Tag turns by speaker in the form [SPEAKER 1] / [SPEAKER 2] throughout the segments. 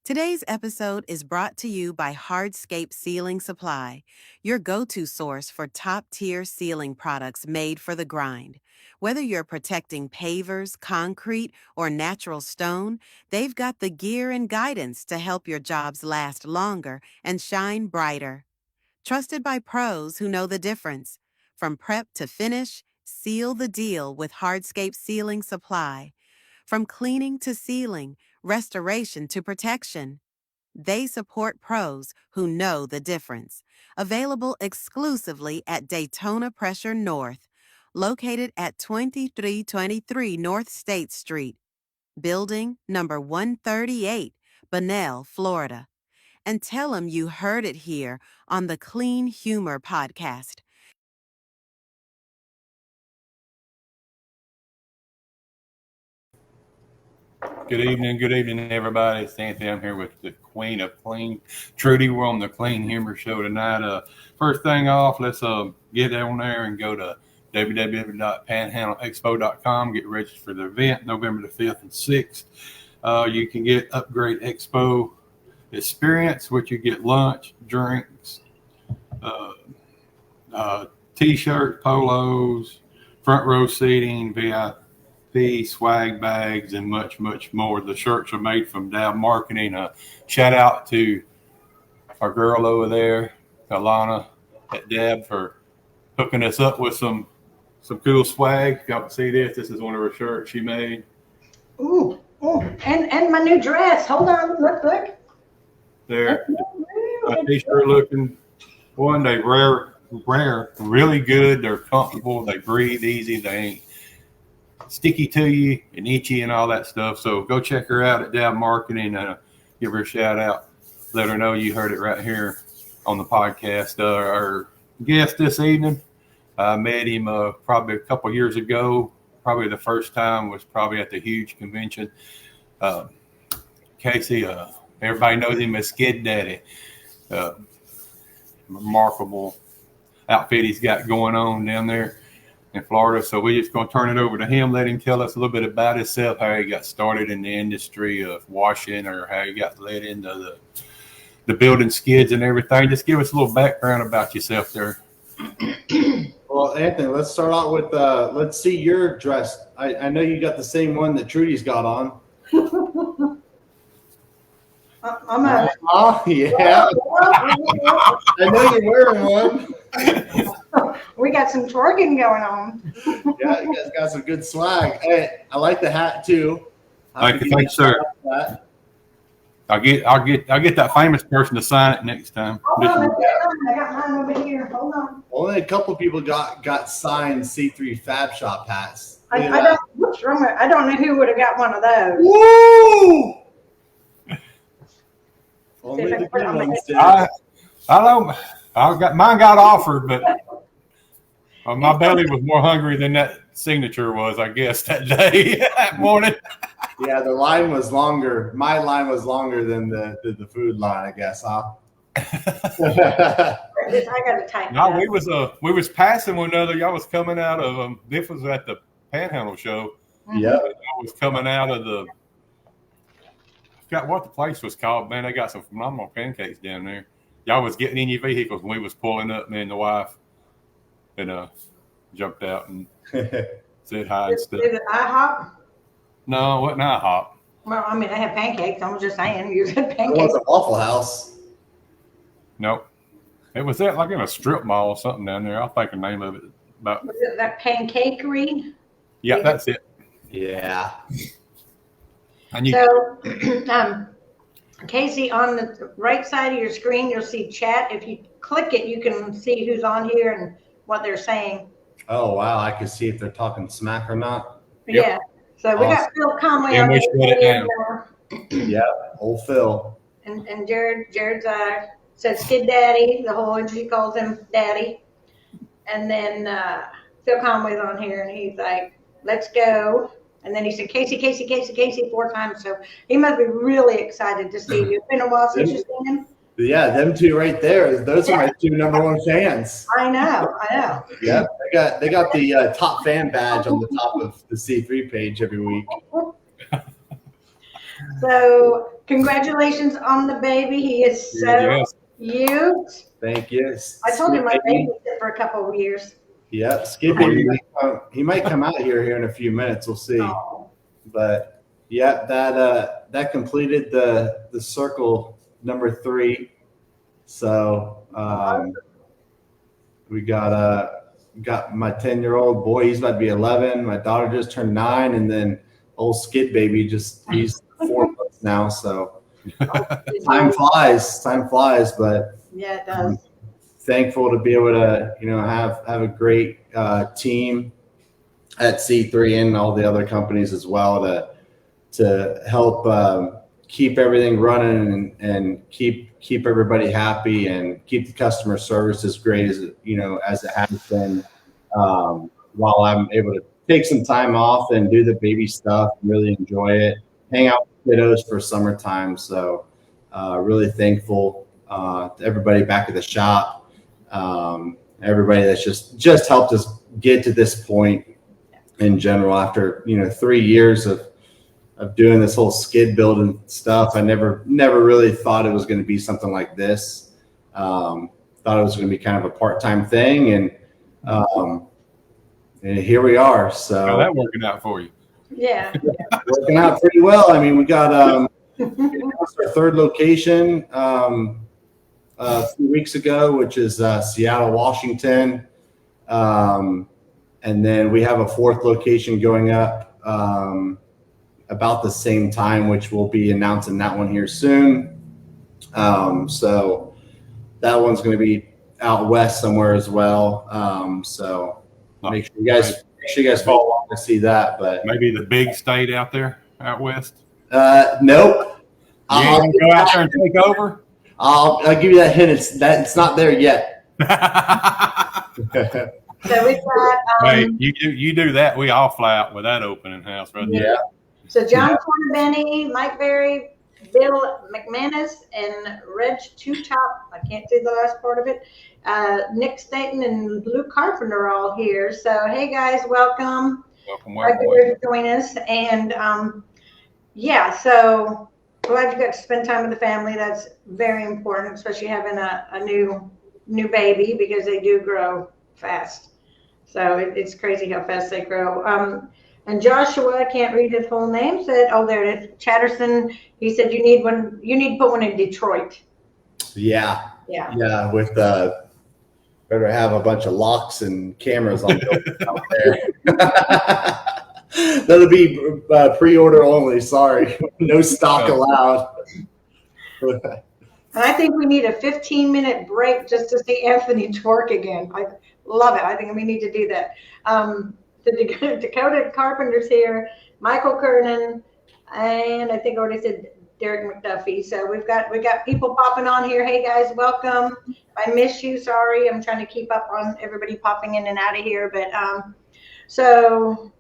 [SPEAKER 1] Today's episode is brought to you by Hardscape Ceiling Supply, your go-to source for top-tier ceiling products made for the grind. Whether you're protecting pavers, concrete, or natural stone, they've got the gear and guidance to help your jobs last longer and shine brighter. Trusted by pros who know the difference. From prep to finish, seal the deal with Hardscape Ceiling Supply. From cleaning to sealing, restoration to protection. They support pros who know the difference. Available exclusively at Daytona Pressure North, located at 2323 North State Street, building number 138, Bunnell, Florida. And tell them you heard it here on the Clean Humor Podcast.
[SPEAKER 2] Good evening, everybody. It's Anthony. I'm here with the Queen of Clean, Trudy. We're on the Clean Humor Show tonight. First thing off, let's get on there and go to www.panhandleexpo.com. Get registered for the event, November the 5th and 6th. You can get Upgrade Expo Experience, which you get lunch, drinks, T-shirts, polos, front row seating, VIP. Swag bags, and much, much more. The shirts are made from Dow Marketing. Shout out to our girl over there, Alana at Dab, for hooking us up with some cool swag. Y'all can see this. This is one of her shirts she made.
[SPEAKER 3] Ooh, and my new dress. Hold on, look.
[SPEAKER 2] There, a t-shirt looking one. They rare, really good. They're comfortable. They breathe easy. They ain't sticky to you and itchy and all that stuff. So go check her out at Dow Marketing. Give her a shout out. Let her know you heard it right here on the podcast. Our guest this evening, I met him probably a couple years ago. Probably the first time was probably at the huge convention. Casey, everybody knows him as Skid Daddy. Remarkable outfit he's got going on down there in Florida. So we're just going to turn it over to him, let him tell us a little bit about himself, how he got started in the industry of washing, or how he got led into the building skids and everything. Just give us a little background about yourself there.
[SPEAKER 4] Well, Anthony, let's start out with let's see your dress. I know you got the same one that Trudy's got on. Oh, yeah. I know you're wearing one.
[SPEAKER 3] We got some twerking going on.
[SPEAKER 4] Yeah, you guys got some good swag. Hey, I like the hat too.
[SPEAKER 2] Thank you, sir. I'll get that famous person to sign it next time.
[SPEAKER 3] Hold on, I got mine over here. Hold on.
[SPEAKER 4] Only a couple people got signed C3 Fab Shop hats.
[SPEAKER 3] I don't know who would have got one of those.
[SPEAKER 4] Woo! Only the good ones did.
[SPEAKER 2] I don't. Mine got offered, but my belly was more hungry than that signature was, I guess, that day, that morning.
[SPEAKER 4] Yeah, the line was longer. My line was longer than the food line, I guess, huh?
[SPEAKER 3] I got to tighten
[SPEAKER 2] No,
[SPEAKER 3] up.
[SPEAKER 2] we was passing one another. Y'all was coming out of this was at the Panhandle show.
[SPEAKER 4] Yeah,
[SPEAKER 2] I was coming out of I forgot what the place was called. Man, they got some phenomenal pancakes down there. Y'all was getting in your vehicles when we was pulling up, me and the wife, and jumped out and said hi and stuff.
[SPEAKER 3] Is it IHOP?
[SPEAKER 2] No, it wasn't IHOP.
[SPEAKER 3] Well, I mean, they have pancakes. I was just saying, you said
[SPEAKER 4] it
[SPEAKER 3] pancakes.
[SPEAKER 4] was a Waffle House.
[SPEAKER 2] Nope. It was like in a strip mall or something down there. I'll think the name of it.
[SPEAKER 3] Was it that pancakery?
[SPEAKER 2] Yeah, that's it.
[SPEAKER 4] Yeah.
[SPEAKER 2] And
[SPEAKER 3] So, Casey, on the right side of your screen, you'll see chat. If you click it, you can see who's on here and what they're saying.
[SPEAKER 4] Oh, wow. I can see if they're talking smack or not.
[SPEAKER 2] Yep.
[SPEAKER 3] Yeah. So we got Phil Conway
[SPEAKER 2] And
[SPEAKER 3] on
[SPEAKER 2] we shut it
[SPEAKER 3] there.
[SPEAKER 4] Yeah, old Phil.
[SPEAKER 3] And Jared's said Skid Daddy, the whole, and she calls him Daddy. And then Phil Conway's on here, and he's like, let's go. And then he said, Casey 4 times. So he must be really excited to see you. It's been a while since you've seen him.
[SPEAKER 4] Yeah, them two right there. Those are my two #1 fans.
[SPEAKER 3] I know.
[SPEAKER 4] Yeah, they got the top fan badge on the top of the C3 page every week.
[SPEAKER 3] So congratulations on the baby. He is so
[SPEAKER 2] Yes.
[SPEAKER 3] cute.
[SPEAKER 4] Thank you.
[SPEAKER 3] I told him I'd
[SPEAKER 4] Skid
[SPEAKER 3] babysit for a couple of years.
[SPEAKER 4] Yeah, Skid Baby. He might come out here in a few minutes. We'll see.
[SPEAKER 3] Oh.
[SPEAKER 4] But yeah, that completed the circle number 3. So we got my 10-year-old boy. He's about to be 11. My daughter just turned 9, and then old Skid Baby he's 4 months now. So time flies. But
[SPEAKER 3] Yeah, it does.
[SPEAKER 4] Thankful to be able to have a great team at C3 and all the other companies as well to help keep everything running and keep everybody happy and keep the customer service as great as it has been, while I'm able to take some time off and do the baby stuff, really enjoy it, hang out with kiddos for summertime. So really thankful to everybody back at the shop, everybody that's just helped us get to this point in general. After 3 years of doing this whole skid building stuff, I never really thought it was going to be something like this. Thought it was going to be kind of a part-time thing, and here we are. So
[SPEAKER 2] How's that working out for you?
[SPEAKER 3] Yeah.
[SPEAKER 4] Working out pretty well. I mean, we got our 3rd location a few weeks ago, which is Seattle, Washington. And then we have a 4th location going up about the same time, which we'll be announcing that one here soon. So that one's going to be out west somewhere as well. So make sure you guys follow along to see that. But
[SPEAKER 2] Maybe the big state out there, out west.
[SPEAKER 4] Nope.
[SPEAKER 2] You ain't gonna go out there and take over.
[SPEAKER 4] I'll give you that hint. It's not there yet.
[SPEAKER 3] So we've got
[SPEAKER 2] Hey, you do that. We all fly out with that opening house right there.
[SPEAKER 4] Yeah.
[SPEAKER 3] so John Benny, Mike Berry, Bill McManus, and Reg Two Top. I can't do the last part of it. Nick Staten and Luke Carpenter are all here. So hey guys, welcome.
[SPEAKER 2] Welcome.
[SPEAKER 3] Glad you join us. And so glad you got to spend time with the family. That's very important, especially having a new baby, because they do grow fast. So it's crazy how fast they grow. And Joshua, I can't read his whole name, said, oh, there it is, Chatterson. He said you need to put one in Detroit.
[SPEAKER 4] Yeah.
[SPEAKER 3] Yeah.
[SPEAKER 4] With better have a bunch of locks and cameras on out there. That'll be pre-order only. Sorry, no stock allowed.
[SPEAKER 3] And I think we need a 15-minute break just to see Anthony twerk again. I love it. I think we need to do that. The Dakota Carpenter's here, Michael Kernan, and I think I already said Derek McDuffie. So we've got people popping on here. Hey guys, welcome. I miss you. Sorry, I'm trying to keep up on everybody popping in and out of here. But so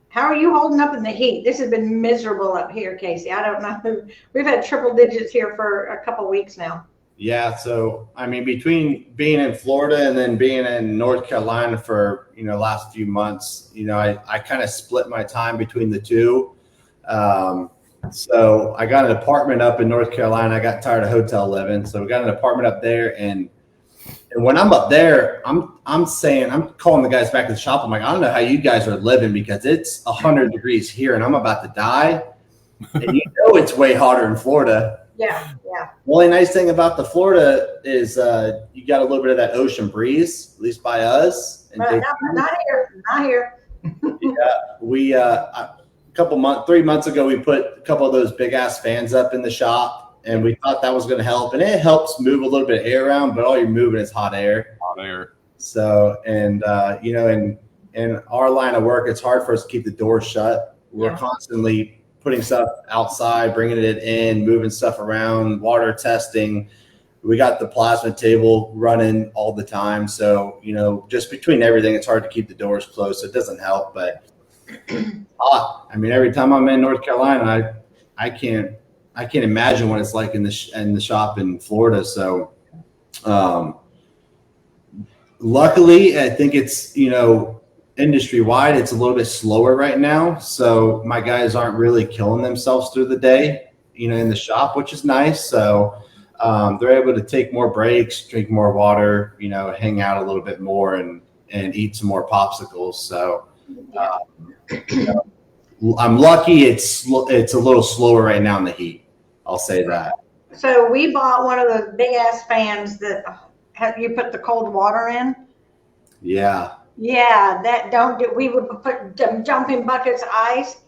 [SPEAKER 3] how are you holding up in the heat? This has been miserable up here, Casey. I don't know. We've had triple digits here for a couple weeks now.
[SPEAKER 4] Yeah. So, I mean, between being in Florida and then being in North Carolina for, last few months, I kind of split my time between the two. So I got an apartment up in North Carolina. I got tired of hotel living. So we got an apartment up there. And when I'm up there, I'm calling the guys back to the shop. I'm like, I don't know how you guys are living, because it's 100 degrees here and I'm about to die. And it's way hotter in Florida.
[SPEAKER 3] Yeah.
[SPEAKER 4] The only nice thing about the Florida is you got a little bit of that ocean breeze, at least by us. And
[SPEAKER 3] not here.
[SPEAKER 4] Yeah, we 3 months ago, we put a couple of those big ass fans up in the shop, and we thought that was going to help. And it helps move a little bit of air around, but all you're moving is hot air. So, and in our line of work, it's hard for us to keep the doors shut. We're constantly putting stuff outside, bringing it in, moving stuff around, water testing. We got the plasma table running all the time. So, just between everything, it's hard to keep the doors closed. So it doesn't help, but hot. I mean, every time I'm in North Carolina, I can't imagine what it's like in the shop in Florida. So, luckily, I think it's, industry wide, it's a little bit slower right now. So my guys aren't really killing themselves through the day. in the shop, which is nice. So they're able to take more breaks, drink more water, hang out a little bit more and eat some more popsicles. So I'm lucky it's a little slower right now in the heat. I'll say that.
[SPEAKER 3] So we bought one of those big ass fans that you put the cold water in.
[SPEAKER 4] Yeah.
[SPEAKER 3] Yeah, we would put jumping buckets of ice.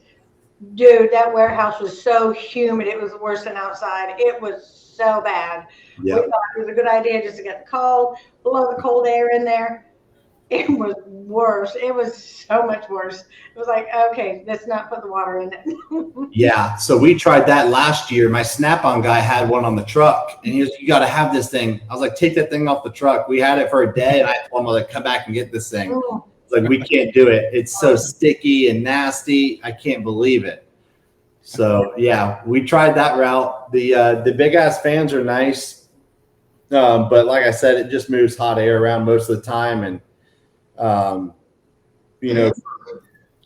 [SPEAKER 3] Dude, that warehouse was so humid. It was worse than outside. It was so bad.
[SPEAKER 4] Yep.
[SPEAKER 3] We thought it was a good idea just to get the cold, blow the cold air in there. It was worse. It was so much worse. It was like, okay, let's not put the water in it.
[SPEAKER 4] Yeah. So we tried that last year. My Snap-on guy had one on the truck, and he was, you got to have this thing. I was like, take that thing off the truck. We had it for a day, and I told him, like, come back and get this thing. It's like, we can't do it. It's so sticky and nasty. I can't believe it. So yeah, we tried that route. The big ass fans are nice, but like I said, it just moves hot air around most of the time, and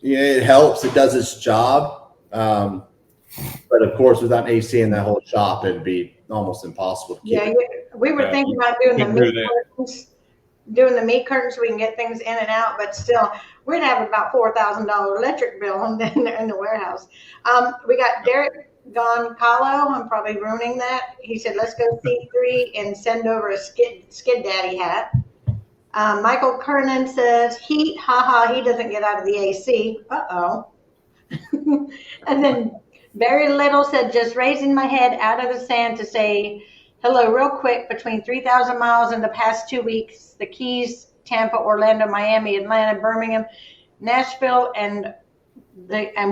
[SPEAKER 4] it helps. It does its job, but of course, without AC in that whole shop, it'd be almost impossible to keep.
[SPEAKER 3] Yeah, we were thinking about doing the meat curtains so we can get things in and out, but still, we'd have about $4,000 electric bill in the warehouse. We got Derek Goncalo. I'm probably ruining that. He said, let's go C3 and send over a Skid Daddy hat. Michael Kernan says, heat, haha, he doesn't get out of the AC. Uh-oh. And then Barry Little said, just raising my head out of the sand to say hello real quick. Between 3,000 miles in the past 2 weeks, the Keys, Tampa, Orlando, Miami, Atlanta, Birmingham, Nashville, and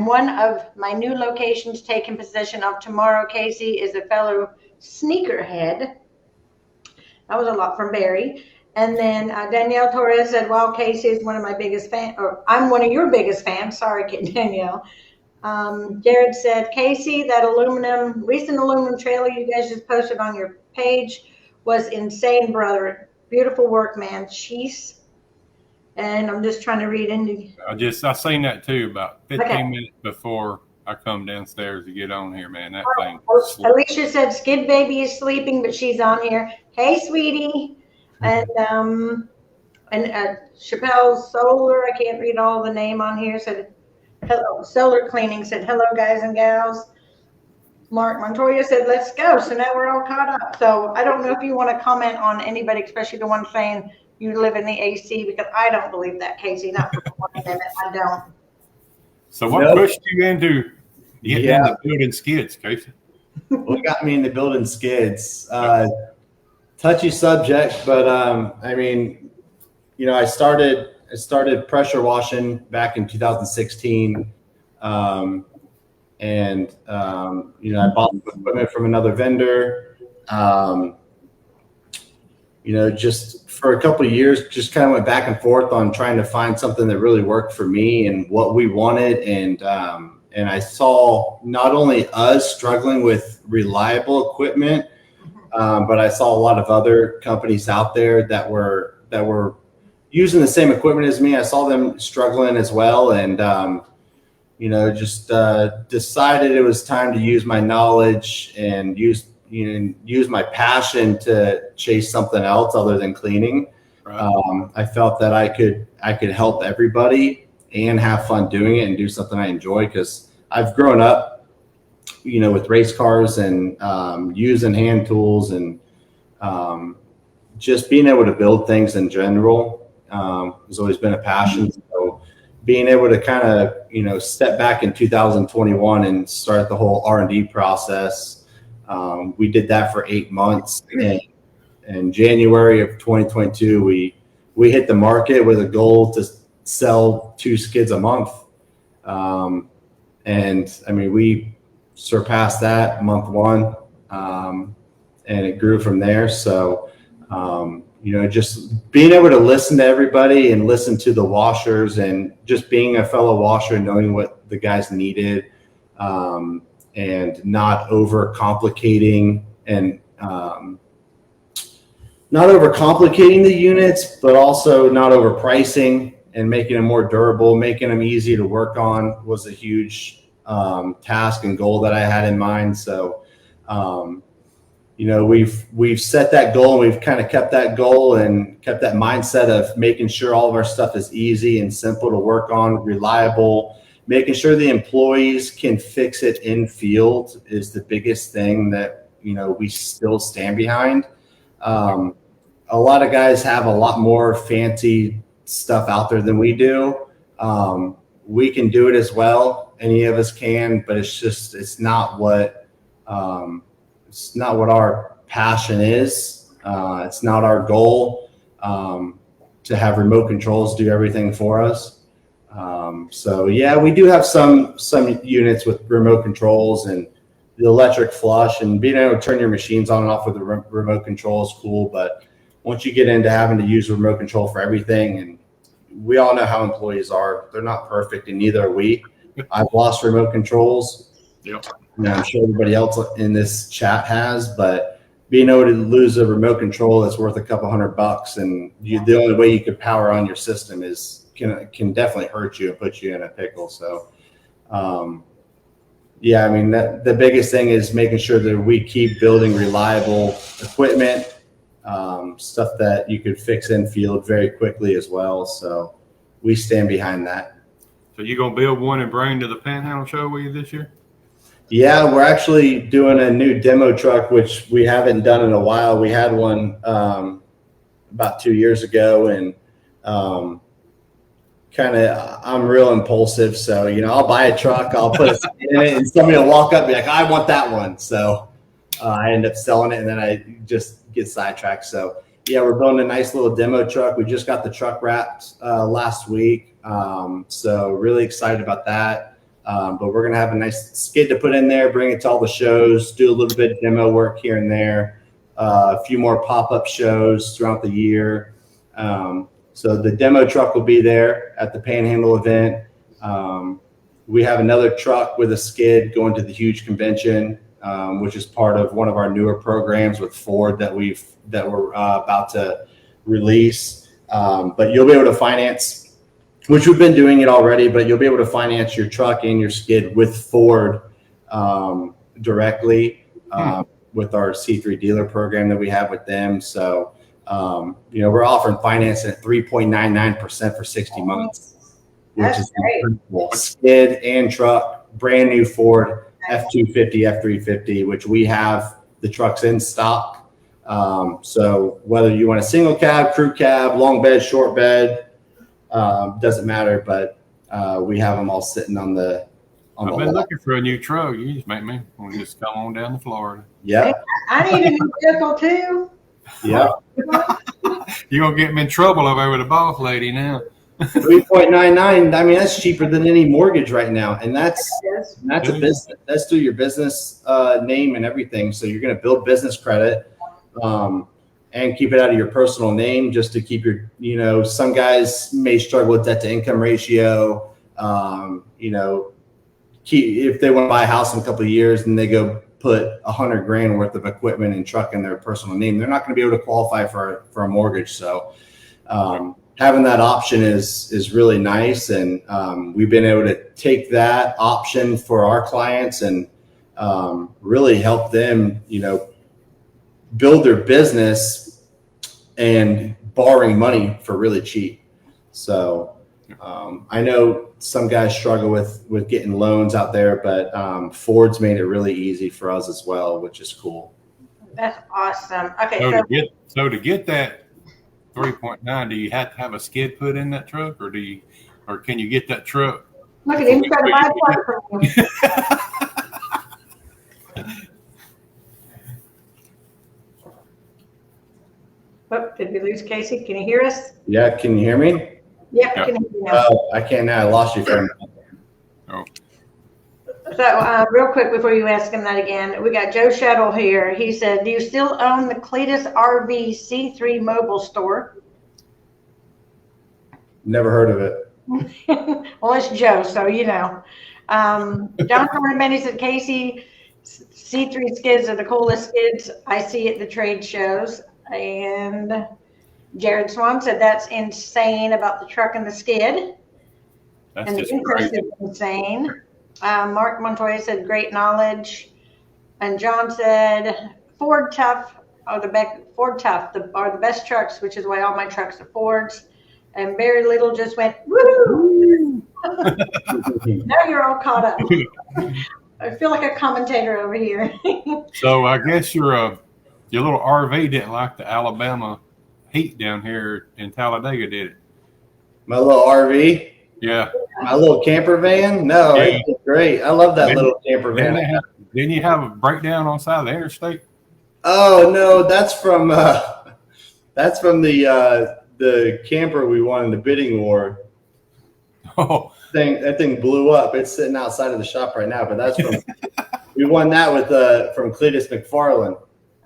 [SPEAKER 3] one of my new locations taking possession of tomorrow. Casey is a fellow sneakerhead. That was a lot from Barry. And then Danielle Torres said, well, Casey is one of my biggest fans, or I'm one of your biggest fans. Sorry, Danielle. Jared said, Casey, that recent aluminum trailer you guys just posted on your page was insane, brother. Beautiful work, man. Cheese. And I'm just trying to read into.
[SPEAKER 2] I seen that too about 15 minutes before I come downstairs to get on here, man. That thing.
[SPEAKER 3] Alicia said Skid Baby is sleeping, but she's on here. Hey, sweetie. And Chappelle Solar, I can't read all the name on here, said hello. Solar Cleaning said hello, guys and gals. Mark Montoya said let's go. So now we're all caught up. So I don't know if you want to comment on anybody, especially the one saying you live in the AC, because I don't believe that, Casey. Not for 1 minute. I don't.
[SPEAKER 2] So what pushed you into getting into building skids, Casey?
[SPEAKER 4] What got me into building skids? Touchy subject, but I started pressure washing back in 2016, and I bought some equipment from another vendor. Just for a couple of years, just kind of went back and forth on trying to find something that really worked for me and what we wanted, and I saw not only us struggling with reliable equipment. But I saw a lot of other companies out there that were using the same equipment as me. I saw them struggling as well, and decided it was time to use my knowledge and use my passion to chase something else other than cleaning. Right. I felt that I could help everybody and have fun doing it and do something I enjoy, because I've grown up with race cars and using hand tools and just being able to build things in general has always been a passion. So being able to kind of, step back in 2021 and start the whole R&D process. We did that for 8 months. And in January of 2022, we hit the market with a goal to sell 2 skids a month. We surpassed that month 1, and it grew from there. So, just being able to listen to everybody and listen to the washers, and just being a fellow washer, knowing what the guys needed, and not overcomplicating the units, but also not overpricing, and making them more durable, making them easy to work on was a huge task and goal that I had in mind. So We've set that goal, and we've kind of kept that goal and kept that mindset of making sure all of our stuff is easy and simple to work on, reliable, making sure the employees can fix it in field is the biggest thing that, we still stand behind. A lot of guys have a lot more fancy stuff out there than we do. We can do it as well. Any of us can, but it's not what our passion is. It's not our goal to have remote controls do everything for us. So yeah, we do have some units with remote controls and the electric flush, and being able to turn your machines on and off with the remote control is cool. But once you get into having to use a remote control for everything, and we all know how employees are, they're not perfect, and neither are we. I've lost remote controls.
[SPEAKER 2] Yep.
[SPEAKER 4] I'm sure everybody else in this chat has, but being able to lose a remote control that's worth a couple $100, and the only way you could power on your system can definitely hurt you and put you in a pickle. So, yeah, I mean, the biggest thing is making sure that we keep building reliable equipment, stuff that you could fix in field very quickly as well. So we stand behind that.
[SPEAKER 2] So you going to build one and bring to the Panhandle Show with you this year?
[SPEAKER 4] Yeah, we're actually doing a new demo truck, which we haven't done in a while. We had one about 2 years ago, and I'm real impulsive. So, I'll buy a truck, I'll put it in it, and somebody will walk up and be like, I want that one. So I end up selling it, and then I just get sidetracked. So yeah, we're building a nice little demo truck. We just got the truck wrapped last week. So really excited about that. But we're going to have a nice skid to put in there, bring it to all the shows, do a little bit of demo work here and there, a few more pop-up shows throughout the year. So the demo truck will be there at the Panhandle event. We have another truck with a skid going to the huge convention, which is part of one of our newer programs with Ford that we're about to release. But you'll be able to finance, which we've been doing it already, but you'll be able to finance your truck and your skid with Ford directly with our C3 dealer program that we have with them. So, we're offering financing at 3.99% for 60 months, which is incredible. Skid and truck, brand new Ford F-250, F-350, which we have the trucks in stock. So whether you want a single cab, crew cab, long bed, short bed, doesn't matter, but we have them all sitting on the
[SPEAKER 2] I've been looking for a new truck. You just make me want to just come on down to Florida.
[SPEAKER 4] Yeah.
[SPEAKER 3] I need a new vehicle too.
[SPEAKER 4] Yeah.
[SPEAKER 2] You're going to get me in trouble over with the boss lady now.
[SPEAKER 4] 3.99. I mean, that's cheaper than any mortgage right now. And that's a business. That's through your business name and everything. So you're going to build business credit and keep it out of your personal name just to keep your, some guys may struggle with debt to income ratio. If they want to buy a house in a couple of years and they go put $100,000 worth of equipment and truck in their personal name, they're not going to be able to qualify for a mortgage. So having that option is really nice. And we've been able to take that option for our clients and really help them, build their business and borrowing money for really cheap. So I know some guys struggle with getting loans out there, but Ford's made it really easy for us as well, which is cool.
[SPEAKER 3] That's awesome. Okay,
[SPEAKER 2] so to get that 3.9, do you have to have a skid put in that truck, or can you get that truck?
[SPEAKER 3] Look at him trying to buy a truck from you. Oh, did we lose Casey? Can you hear us?
[SPEAKER 4] Yeah, can you hear me?
[SPEAKER 3] Yeah, I can hear you now.
[SPEAKER 4] I can't now. I lost you for a minute.
[SPEAKER 2] Oh.
[SPEAKER 3] So real quick before you ask him that again, we got Joe Shuttle here. He said, do you still own the Cletus RV C3 mobile store?
[SPEAKER 4] Never heard of it.
[SPEAKER 3] Well, it's Joe, so John Cornman said, Casey, C3 skids are the coolest skids I see at the trade shows. And Jared Swan said that's insane about the truck and the skid.
[SPEAKER 2] That's
[SPEAKER 3] and
[SPEAKER 2] just
[SPEAKER 3] the interest
[SPEAKER 2] crazy.
[SPEAKER 3] is insane. Mark Montoya said great knowledge. And John said Ford Tough are the best trucks, which is why all my trucks are Fords. And Barry Little just went, woo! Now you're all caught up. I feel like a commentator over here.
[SPEAKER 2] So I guess your little RV didn't like the Alabama heat down here in Talladega, did it?
[SPEAKER 4] My little RV,
[SPEAKER 2] Yeah.
[SPEAKER 4] my little camper van. No,
[SPEAKER 2] Yeah.
[SPEAKER 4] it's great. I love that
[SPEAKER 2] Didn't-
[SPEAKER 4] little camper van.
[SPEAKER 2] Didn't you have a breakdown on the side of the interstate?
[SPEAKER 4] Oh no, that's from the camper we won in the bidding war.
[SPEAKER 2] Oh,
[SPEAKER 4] That thing blew up. It's sitting outside of the shop right now, but that's from we won that with from Cletus McFarland.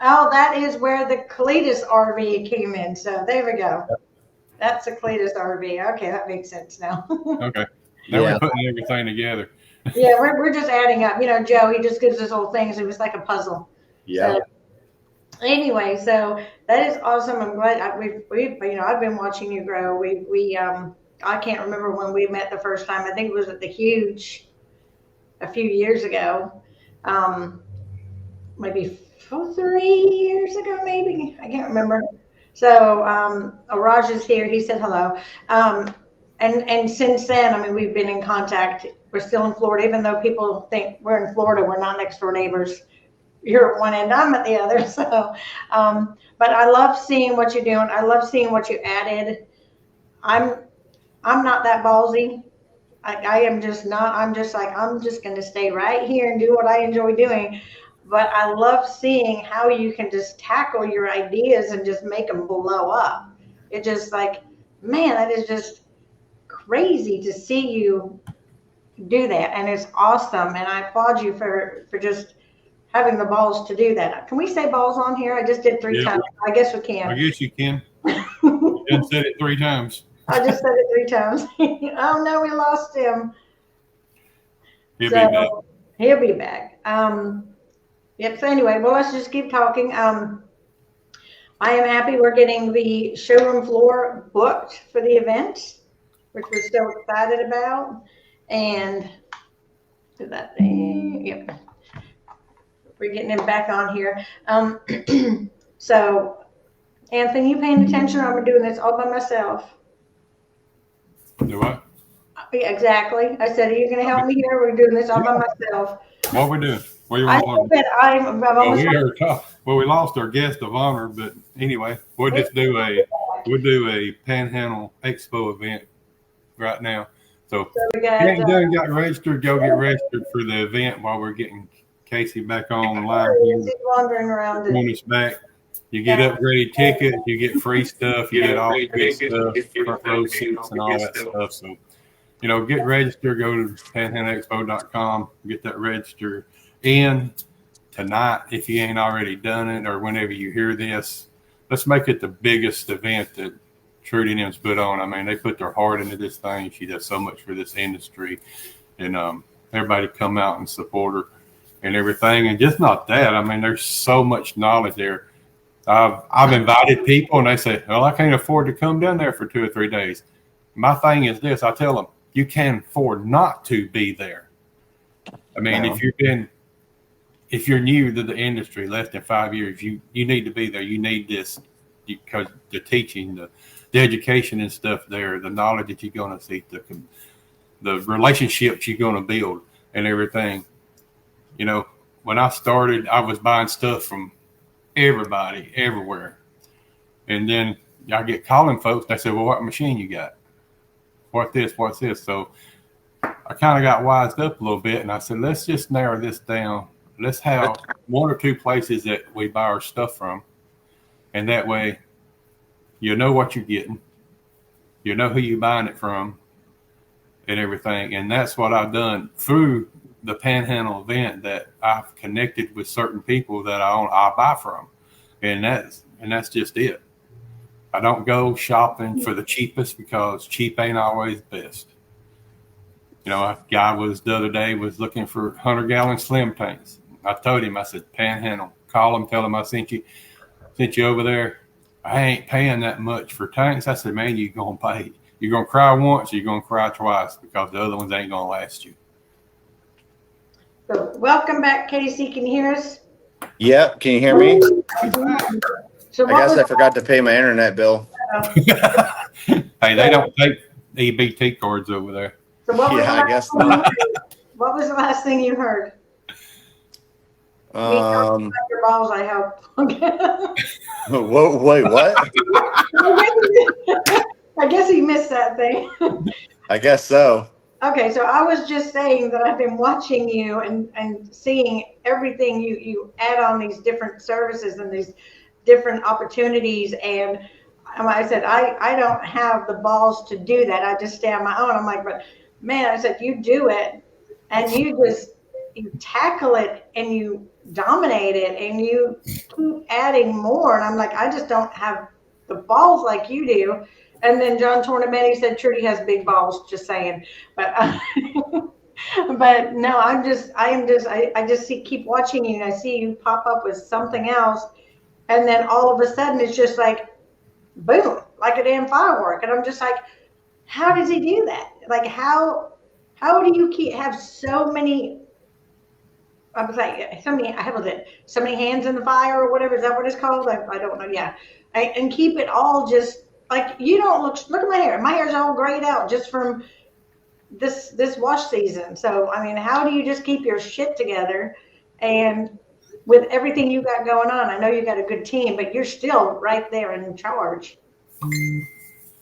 [SPEAKER 3] Oh, that is where the Cletus RV came in. So there we go. That's a Cletus RV. Okay, that makes sense now.
[SPEAKER 2] okay. Now
[SPEAKER 4] Yeah.
[SPEAKER 2] we're putting everything together.
[SPEAKER 3] Yeah, we're just adding up. You know, Joe, he just gives us whole things. It was like a puzzle.
[SPEAKER 4] Yeah.
[SPEAKER 3] So, anyway, so that is awesome. I'm glad I've been watching you grow. I can't remember when we met the first time. I think it was at the Huge a few years ago. Maybe 3 years ago, maybe. I can't remember. So Raj is here. He said hello. And since then, I mean, we've been in contact. We're still in Florida, even though people think we're in Florida. We're not next door neighbors. You're at one end, I'm at the other. So, but I love seeing what you're doing. I love seeing what you added. I'm not that ballsy. I am just not. I'm just going to stay right here and do what I enjoy doing. But I love seeing how you can just tackle your ideas and just make them blow up. It just like, man, that is just crazy to see you do that. And it's awesome. And I applaud you for just having the balls to do that. Can we say balls on here? I just did 3 times. I guess we can.
[SPEAKER 2] I guess you can. You done said it 3 times.
[SPEAKER 3] I just said it 3 times. Oh no, we lost him.
[SPEAKER 2] He'll be back.
[SPEAKER 3] He'll be back. Yep. So anyway, well, let's just keep talking. I am happy we're getting the showroom floor booked for the event, which we're so excited about. And do that thing. Yep. We're getting him back on here. So, Anthony, you paying attention? Or I'm doing this all by myself.
[SPEAKER 2] Do what?
[SPEAKER 3] Yeah, exactly. I said, are you going to help me here? We're doing this all by myself.
[SPEAKER 2] What are we doing? What do you
[SPEAKER 3] I
[SPEAKER 2] want?
[SPEAKER 3] think that I've almost
[SPEAKER 2] We lost our guest of honor, but anyway, we'll do a Panhandle Expo event right now. So
[SPEAKER 3] we
[SPEAKER 2] if you ain't done got registered, go get registered for the event while we're getting Casey back online.
[SPEAKER 3] He's wandering around.
[SPEAKER 2] On us back. You get upgraded tickets, you get free stuff, you get all the good stuff, front row seats and all that stuff. So, get registered, go to panhandleexpo.com, get that register in tonight if you ain't already done it, or whenever you hear this. Let's make it the biggest event that Trudy and them's put on. I mean, they put their heart into this thing. She does so much for this industry, and everybody come out and support her and everything. And just not that. I mean, there's so much knowledge there. I've invited people, and they say, well, I can't afford to come down there for 2 or 3 days. My thing is this. I tell them, you can't afford not to be there. I mean, if you're new to the industry, less than 5 years, you need to be there. You need this because the teaching, the education and stuff there, the knowledge that you're going to see, the relationships you're going to build and everything. When I started, I was buying stuff from everybody, everywhere. And then I get calling folks. They say, well, what machine you got? What's this? So I kind of got wised up a little bit, and I said, let's just narrow this down. Let's have 1 or 2 places that we buy our stuff from. And that way, you know what you're getting. You know who you're buying it from and everything. And that's what I've done through the Panhandle event, that I've connected with certain people that I buy from. And that's just it. I don't go shopping for the cheapest because cheap ain't always best. A guy the other day was looking for 100-gallon slim tanks. I told him, I said, Panhandle, call him, tell him I sent you over there. I ain't paying that much for tanks. I said, man, you're going to pay. You're going to cry once, you're going to cry twice, because the other ones ain't going to last you.
[SPEAKER 3] So welcome back, Casey. Can you hear us?
[SPEAKER 4] Yep. Can you hear me?
[SPEAKER 3] So
[SPEAKER 4] I
[SPEAKER 3] what
[SPEAKER 4] guess
[SPEAKER 3] was
[SPEAKER 4] I forgot to pay my internet bill.
[SPEAKER 2] Hey, they don't take EBT cards over there.
[SPEAKER 3] so what was
[SPEAKER 4] Yeah,
[SPEAKER 3] the
[SPEAKER 4] I
[SPEAKER 3] last
[SPEAKER 4] guess
[SPEAKER 3] thing you
[SPEAKER 4] not.
[SPEAKER 3] heard? What was the last thing you heard? Me talking
[SPEAKER 4] Um,
[SPEAKER 3] about your balls, I hope.
[SPEAKER 4] whoa, wait, what?
[SPEAKER 3] I guess he missed that thing.
[SPEAKER 4] I guess so.
[SPEAKER 3] Okay, so I was just saying that I've been watching you and seeing everything you add on these different services and these different opportunities. And I said, I don't have the balls to do that. I just stay on my own. I'm like, but man, I said, you do it and you tackle it and you dominate it and you keep adding more. And I'm like, I just don't have the balls like you do. And then John Tornamenti said Trudy has big balls, just saying. But but no, I just keep watching you and I see you pop up with something else. And then all of a sudden it's just like boom, like a damn firework. And I'm just like, how does he do that? Like how do you have so many I was like, so many hands in the fire or whatever. Is that what it's called? I don't know. Yeah. And keep it all just like you don't look at my hair. My hair's all grayed out just from this wash season. So, I mean, how do you just keep your shit together and with everything you got going on? I know you got a good team, but you're still right there in charge.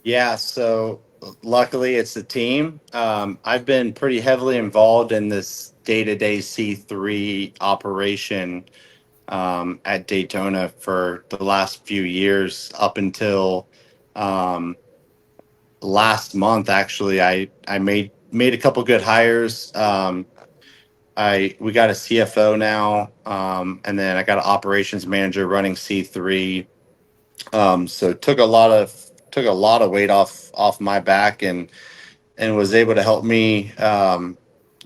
[SPEAKER 4] Yeah, so luckily it's the team. I've been pretty heavily involved in this day-to-day C3 operation at Daytona for the last few years, up until um, last month. Actually, I made a couple good hires. We got a CFO now, and then I got an operations manager running C3. So took a lot of weight off my back, and was able to help me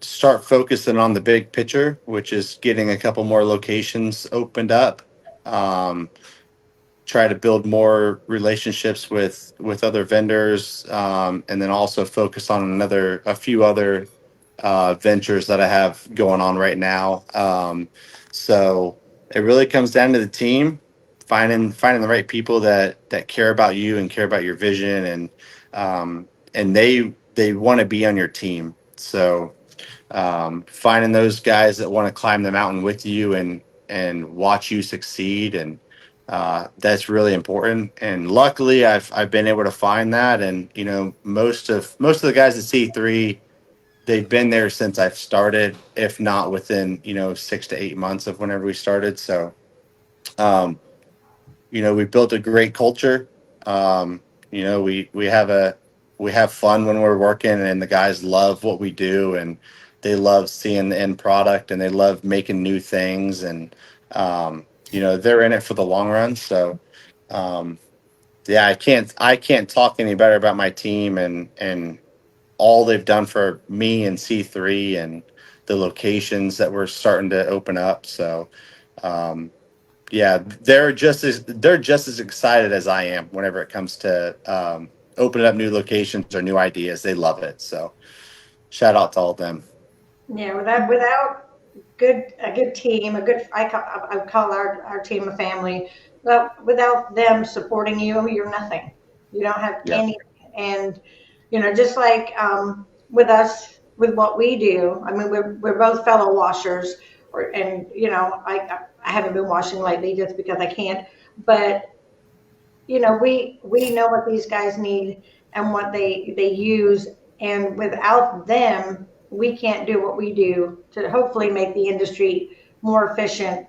[SPEAKER 4] start focusing on the big picture, which is getting a couple more locations opened up. Um, Try to build more relationships with other vendors, and then also focus on a few other ventures that I have going on right now. So it really comes down to the team, finding the right people that care about you and care about your vision, and they want to be on your team. So finding those guys that want to climb the mountain with you and watch you succeed, and that's really important. And luckily I've been able to find that. And most of the guys at C3, they've been there since I've started, if not within 6 to 8 months of whenever we started. So um, we built a great culture. We have fun when we're working, and the guys love what we do, and they love seeing the end product, and they love making new things, and they're in it for the long run. So um, yeah, I can't talk any better about my team and all they've done for me and C3 and the locations that we're starting to open up. So um, yeah, they're just as excited as I am whenever it comes to opening up new locations or new ideas. They love it. So shout out to all of them.
[SPEAKER 3] Yeah, without a good team, I call our team a family. But without them supporting you, you're nothing. You don't have
[SPEAKER 4] Yep.
[SPEAKER 3] any. And just like with us, with what we do. I mean, we're both fellow washers, and I haven't been washing lately just because I can't. But we know what these guys need and what they use, and without them, we can't do what we do to hopefully make the industry more efficient,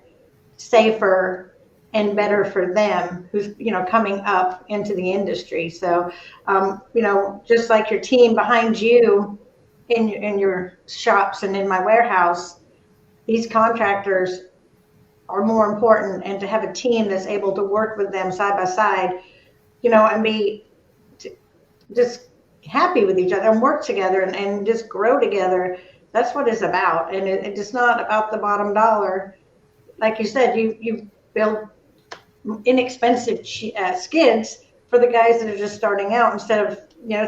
[SPEAKER 3] safer, and better for them who's coming up into the industry. So just like your team behind you in your shops and in my warehouse, these contractors are more important, and to have a team that's able to work with them side by side, and be just happy with each other and work together and just grow together. That's what it's about. And it's not about the bottom dollar. Like you said, you build inexpensive skids for the guys that are just starting out, instead of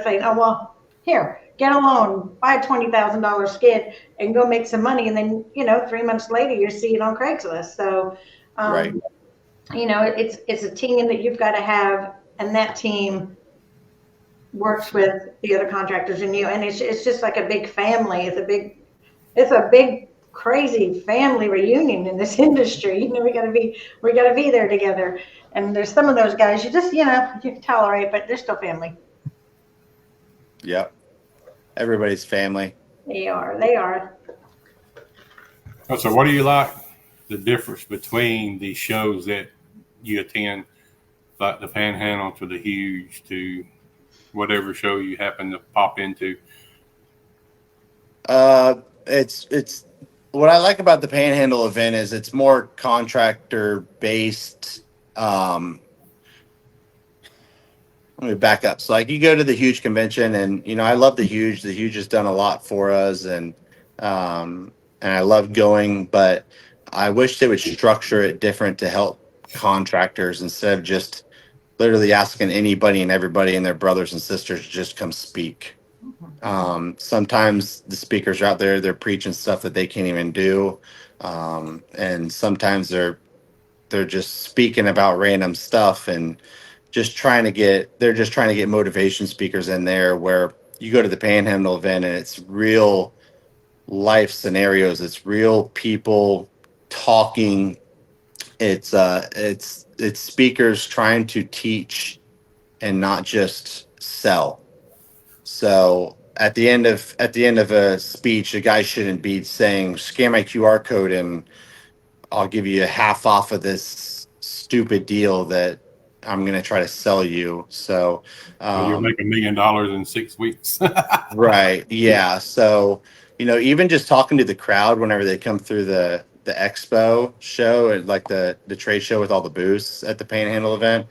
[SPEAKER 3] saying, oh well, here, get a loan, buy a $20,000 skid and go make some money. And then, 3 months later, you see it on Craigslist. So,
[SPEAKER 4] Right.
[SPEAKER 3] it's a team that you've got to have, and that team works with the other contractors and you, and it's just like a big family. It's a big crazy family reunion in this industry. We gotta be there together. And there's some of those guys you just, you tolerate, but they're still family.
[SPEAKER 4] Yep. Everybody's family.
[SPEAKER 3] They are.
[SPEAKER 2] So what do you like the difference between the shows that you attend, like the Panhandle to the Huge to whatever show you happen to pop into?
[SPEAKER 4] It's what I like about the Panhandle event is it's more contractor based. Let me back up. So like you go to the Huge convention and, I love the Huge. The Huge has done a lot for us and I love going, but I wish they would structure it different to help contractors instead of just literally asking anybody and everybody and their brothers and sisters to just come speak. Sometimes the speakers are out there, they're preaching stuff that they can't even do. And sometimes they're just speaking about random stuff and they're just trying to get motivation speakers in there, where you go to the Panhandle event and it's real life scenarios. It's real people talking. It's speakers trying to teach and not just sell. So at the end of a speech, a guy shouldn't be saying, "Scan my QR code and I'll give you a half off of this stupid deal that I'm going to try to sell you." So
[SPEAKER 2] You'll make $1 million in 6 weeks.
[SPEAKER 4] right. Yeah. So, even just talking to the crowd whenever they come through the expo show and like the trade show with all the booths at the Panhandle event,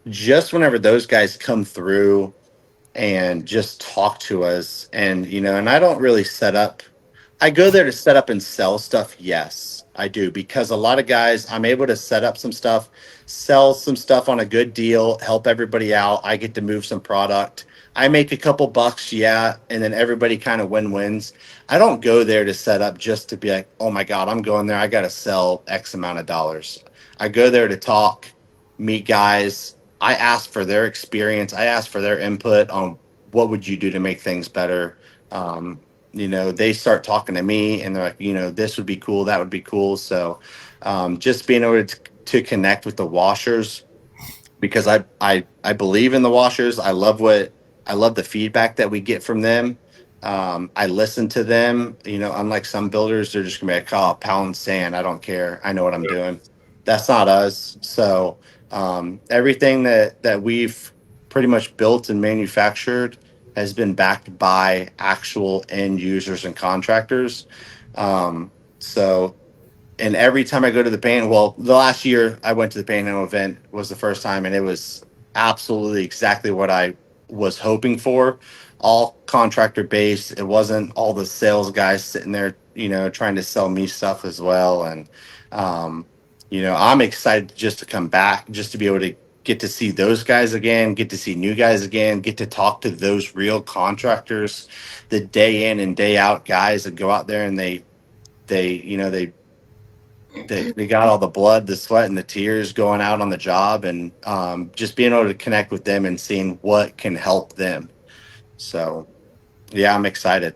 [SPEAKER 4] just whenever those guys come through and just talk to us and I don't really I go there to set up and sell stuff. Yes, I do, because a lot of guys, I'm able to set up some stuff, sell some stuff on a good deal, help everybody out. I get to move some product. I make a couple bucks, yeah, and then everybody kind of wins. I don't go there to set up just to be like, oh my God, I'm going there, I got to sell X amount of dollars. I go there to talk, meet guys. I ask for their experience. I ask for their input on what would you do to make things better. They start talking to me and they're like, this would be cool, that would be cool. So just being able to connect with the washers, because I believe in the washers. I love the feedback that we get from them. I listen to them, unlike some builders, they're just gonna be like, oh, pound sand, I don't care, I know what I'm doing. That's not us. So everything that we've pretty much built and manufactured has been backed by actual end users and contractors. So, and every time I go to the last year I went to the Panhandle event was the first time, and it was absolutely exactly what I was hoping for. All contractor based. It wasn't all the sales guys sitting there, trying to sell me stuff as well. And, I'm excited just to come back, just to be able to get to see those guys again, get to see new guys again, get to talk to those real contractors, the day in and day out guys that go out there and they got all the blood, the sweat, and the tears going out on the job, and just being able to connect with them and seeing what can help them. So, yeah, I'm excited.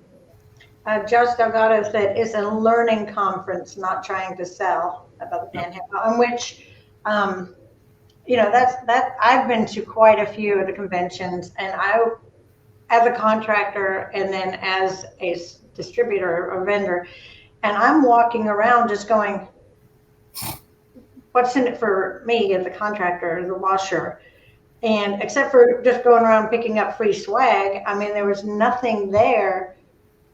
[SPEAKER 3] Josh Delgado said it's a learning conference, not trying to sell, about the Panhandle, in which, that I've been to quite a few of the conventions, and I, as a contractor and then as a distributor or vendor, and I'm walking around just going, what's in it for me as a contractor, the washer? And except for just going around picking up free swag, there was nothing there.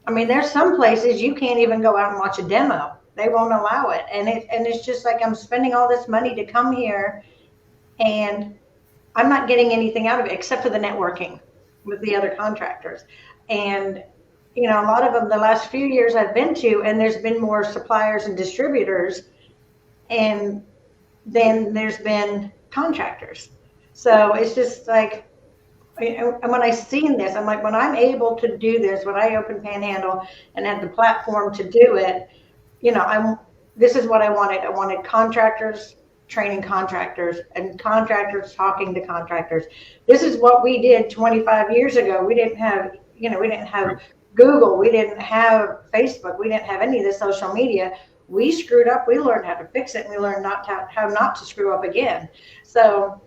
[SPEAKER 3] There's some places you can't even go out and watch a demo. They won't allow it. And it's just like, I'm spending all this money to come here and I'm not getting anything out of it except for the networking with the other contractors. And, a lot of them the last few years I've been to, and there's been more suppliers and distributors, and then there's been contractors. So it's just like, and when I seen this, I'm like, when I'm able to do this, when I open Panhandle and had the platform to do it, this is what I wanted. I wanted contractors training contractors and contractors talking to contractors. This is what we did 25 years ago. We didn't have, we didn't have Google. We didn't have Facebook. We didn't have any of the social media. We screwed up. We learned how to fix it. And we learned how not to screw up again. So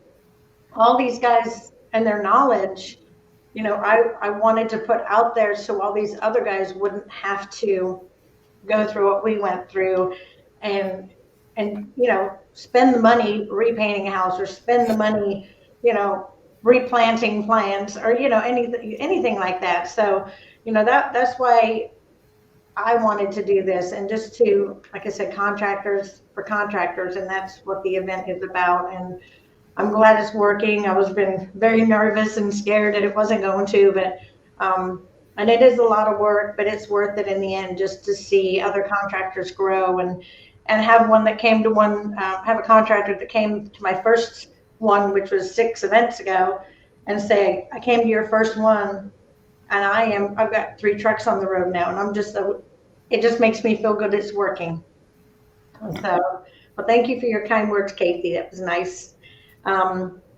[SPEAKER 3] all these guys and their knowledge, I wanted to put out there so all these other guys wouldn't have to go through what we went through and spend the money repainting a house or spend the money replanting plants or anything like that. So that's why I wanted to do this, and just to, like I said, contractors for contractors, and that's what the event is about. And I'm glad it's working. I was been very nervous and scared that it wasn't going to, but and it is a lot of work, but it's worth it in the end, just to see other contractors grow and have one that came to have a contractor that came to my first one, which was 6 events ago, and say, I came to your first one, and I've got 3 trucks on the road now, and it just makes me feel good it's working. So, well, thank you for your kind words, Casey. That was nice.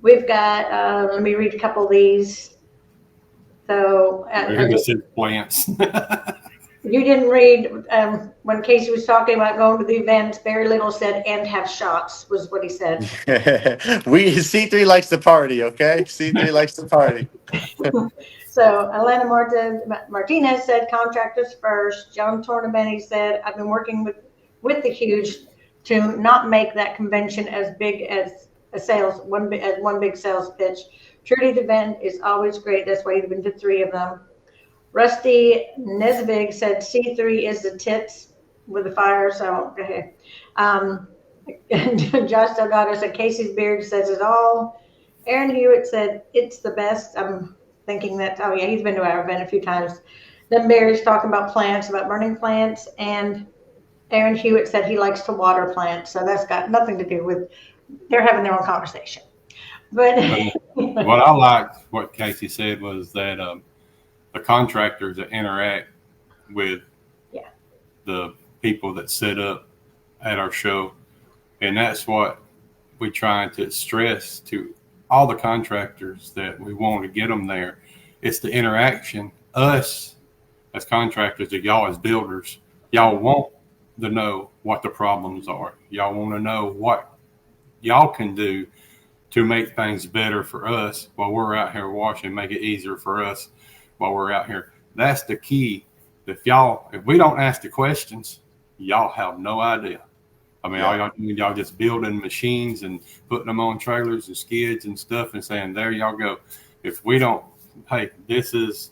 [SPEAKER 3] We've got, let me read a couple of these. So,
[SPEAKER 2] plants.
[SPEAKER 3] You didn't read when Casey was talking about going to the events. Very little said, and have shots, was what he said.
[SPEAKER 4] C3 likes to party, okay? C3 likes to party.
[SPEAKER 3] So Elena Martinez said contractors first. John Tornabene said, I've been working with the Huge to not make that convention as big as one big sales pitch. Trudy, the event is always great. That's why you've been to 3 of them. Rusty Nesbig said C3 is the tits with the fire. So, okay. Josh Delgado said Casey's beard says it all. Aaron Hewitt said it's the best. I'm thinking that, oh yeah, he's been to our event a few times. Then Barry's talking about plants, about burning plants. And Aaron Hewitt said he likes to water plants. So that's got nothing to do with, they're having their own conversation. But
[SPEAKER 2] what I liked, what Casey said, was that the contractors that interact with the people that set up at our show, and that's what we trying to stress to all the contractors that we want to get them there. It's the interaction. Us as contractors, and y'all as builders, y'all want to know what the problems are. Y'all want to know what y'all can do to make things better for us while we're out here washing, make it easier for us while we're out here. That's the key. If we don't ask the questions, y'all have no idea. I mean, all y'all just building machines and putting them on trailers and skids and stuff and saying, there y'all go. If we don't, hey, this is,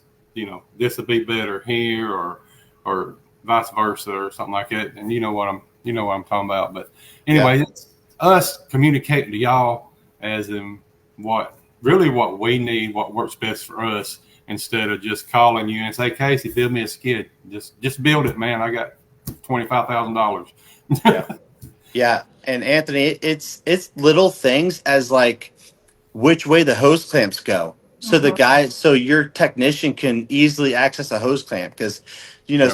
[SPEAKER 2] this will be better here or vice versa or something like that. And you know what I'm talking about. But anyway, it's us communicating to y'all as in what we need, what works best for us, instead of just calling you and say, Casey, build me a skid. Just build it, man. I got $25,000.
[SPEAKER 4] Yeah. And Anthony, it's little things as like which way the hose clamps go. So so your technician can easily access a hose clamp, because,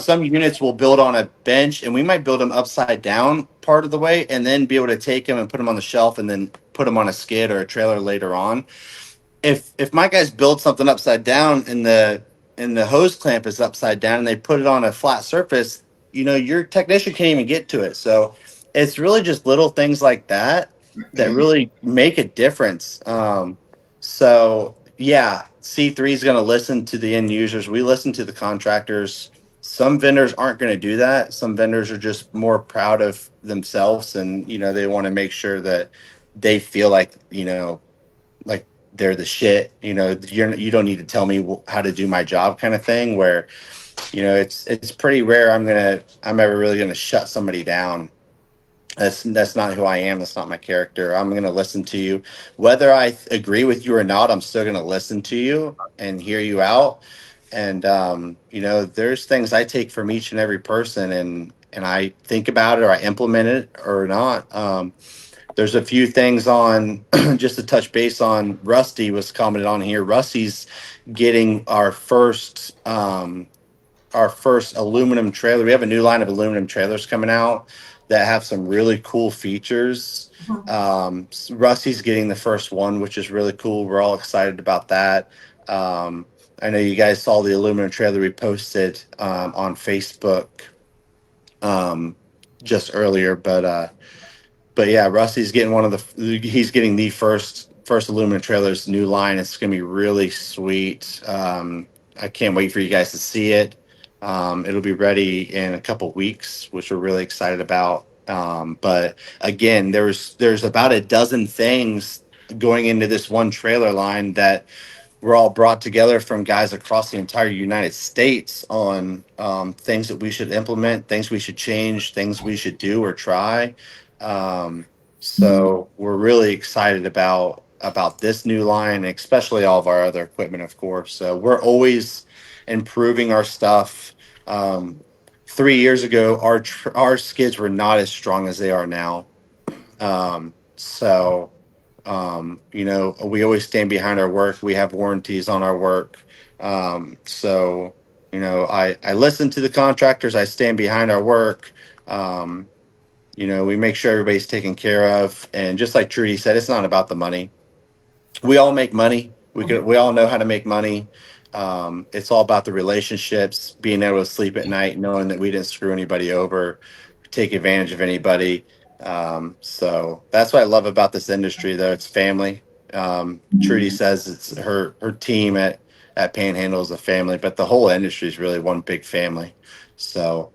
[SPEAKER 4] some units will build on a bench and we might build them upside down part of the way and then be able to take them and put them on the shelf and then put them on a skid or a trailer later on. If my guys build something upside down and the hose clamp is upside down and they put it on a flat surface, your technician can't even get to it. So it's really just little things like that really make a difference. So yeah, C3 is going to listen to the end users. We listen to the contractors. Some vendors aren't going to do that. Some vendors are just more proud of themselves, and they want to make sure that they feel like like they're the shit. You don't need to tell me how to do my job, kind of thing. Where it's pretty rare I'm ever really gonna shut somebody down. That's not who I am. That's not my character. I'm going to listen to you. Whether I agree with you or not, I'm still going to listen to you and hear you out. And, there's things I take from each and every person, and I think about it or I implement it or not. there's a few things on just to touch base on. Rusty was commented on here. Rusty's getting our first aluminum trailer. We have a new line of aluminum trailers coming out that have some really cool features. Rusty's getting the first one, which is really cool. We're all excited about that. I know you guys saw the aluminum trailer we posted on Facebook just earlier, but yeah, Rusty's getting he's getting the first aluminum trailers new line. It's gonna be really sweet. I can't wait for you guys to see it. It'll be ready in a couple weeks, which we're really excited about. But again, there's about a dozen things going into this one trailer line that we're all brought together from guys across the entire United States on things that we should implement, things we should change, things we should do or try. So we're really excited about this new line, especially all of our other equipment, of course. So we're always improving our stuff. 3 years ago, our skids were not as strong as they are now. So we always stand behind our work. We have warranties on our work. So I listen to the contractors. I stand behind our work. We make sure everybody's taken care of. And just like Trudy said, it's not about the money. We all make money. We all know how to make money. It's all about the relationships, being able to sleep at night, knowing that we didn't screw anybody over, take advantage of anybody. So that's what I love about this industry, though. It's family. Trudy says it's her team at Panhandle is a family, but the whole industry is really one big family. So,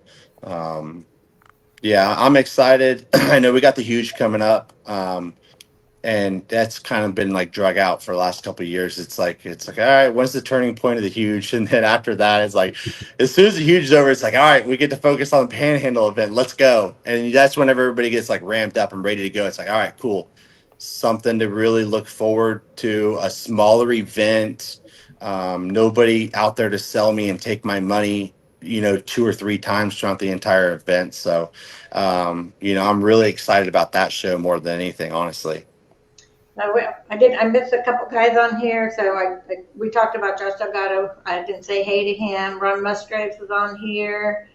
[SPEAKER 4] yeah, I'm excited. I know we got the huge coming up. And that's kind of been like drug out for the last couple of years. It's like, all right, when's the turning point of the huge? And then after that, it's like, as soon as the huge is over, it's like, all right, we get to focus on the Panhandle event. Let's go. And that's whenever everybody gets like ramped up and ready to go. It's like, all right, cool. Something to really look forward to, a smaller event. Nobody out there to sell me and take my money, 2 or 3 times throughout the entire event. So, I'm really excited about that show more than anything, honestly.
[SPEAKER 3] I missed a couple guys on here. So we talked about Josh Delgado. I didn't say hey to him. Ron Musgraves was on here.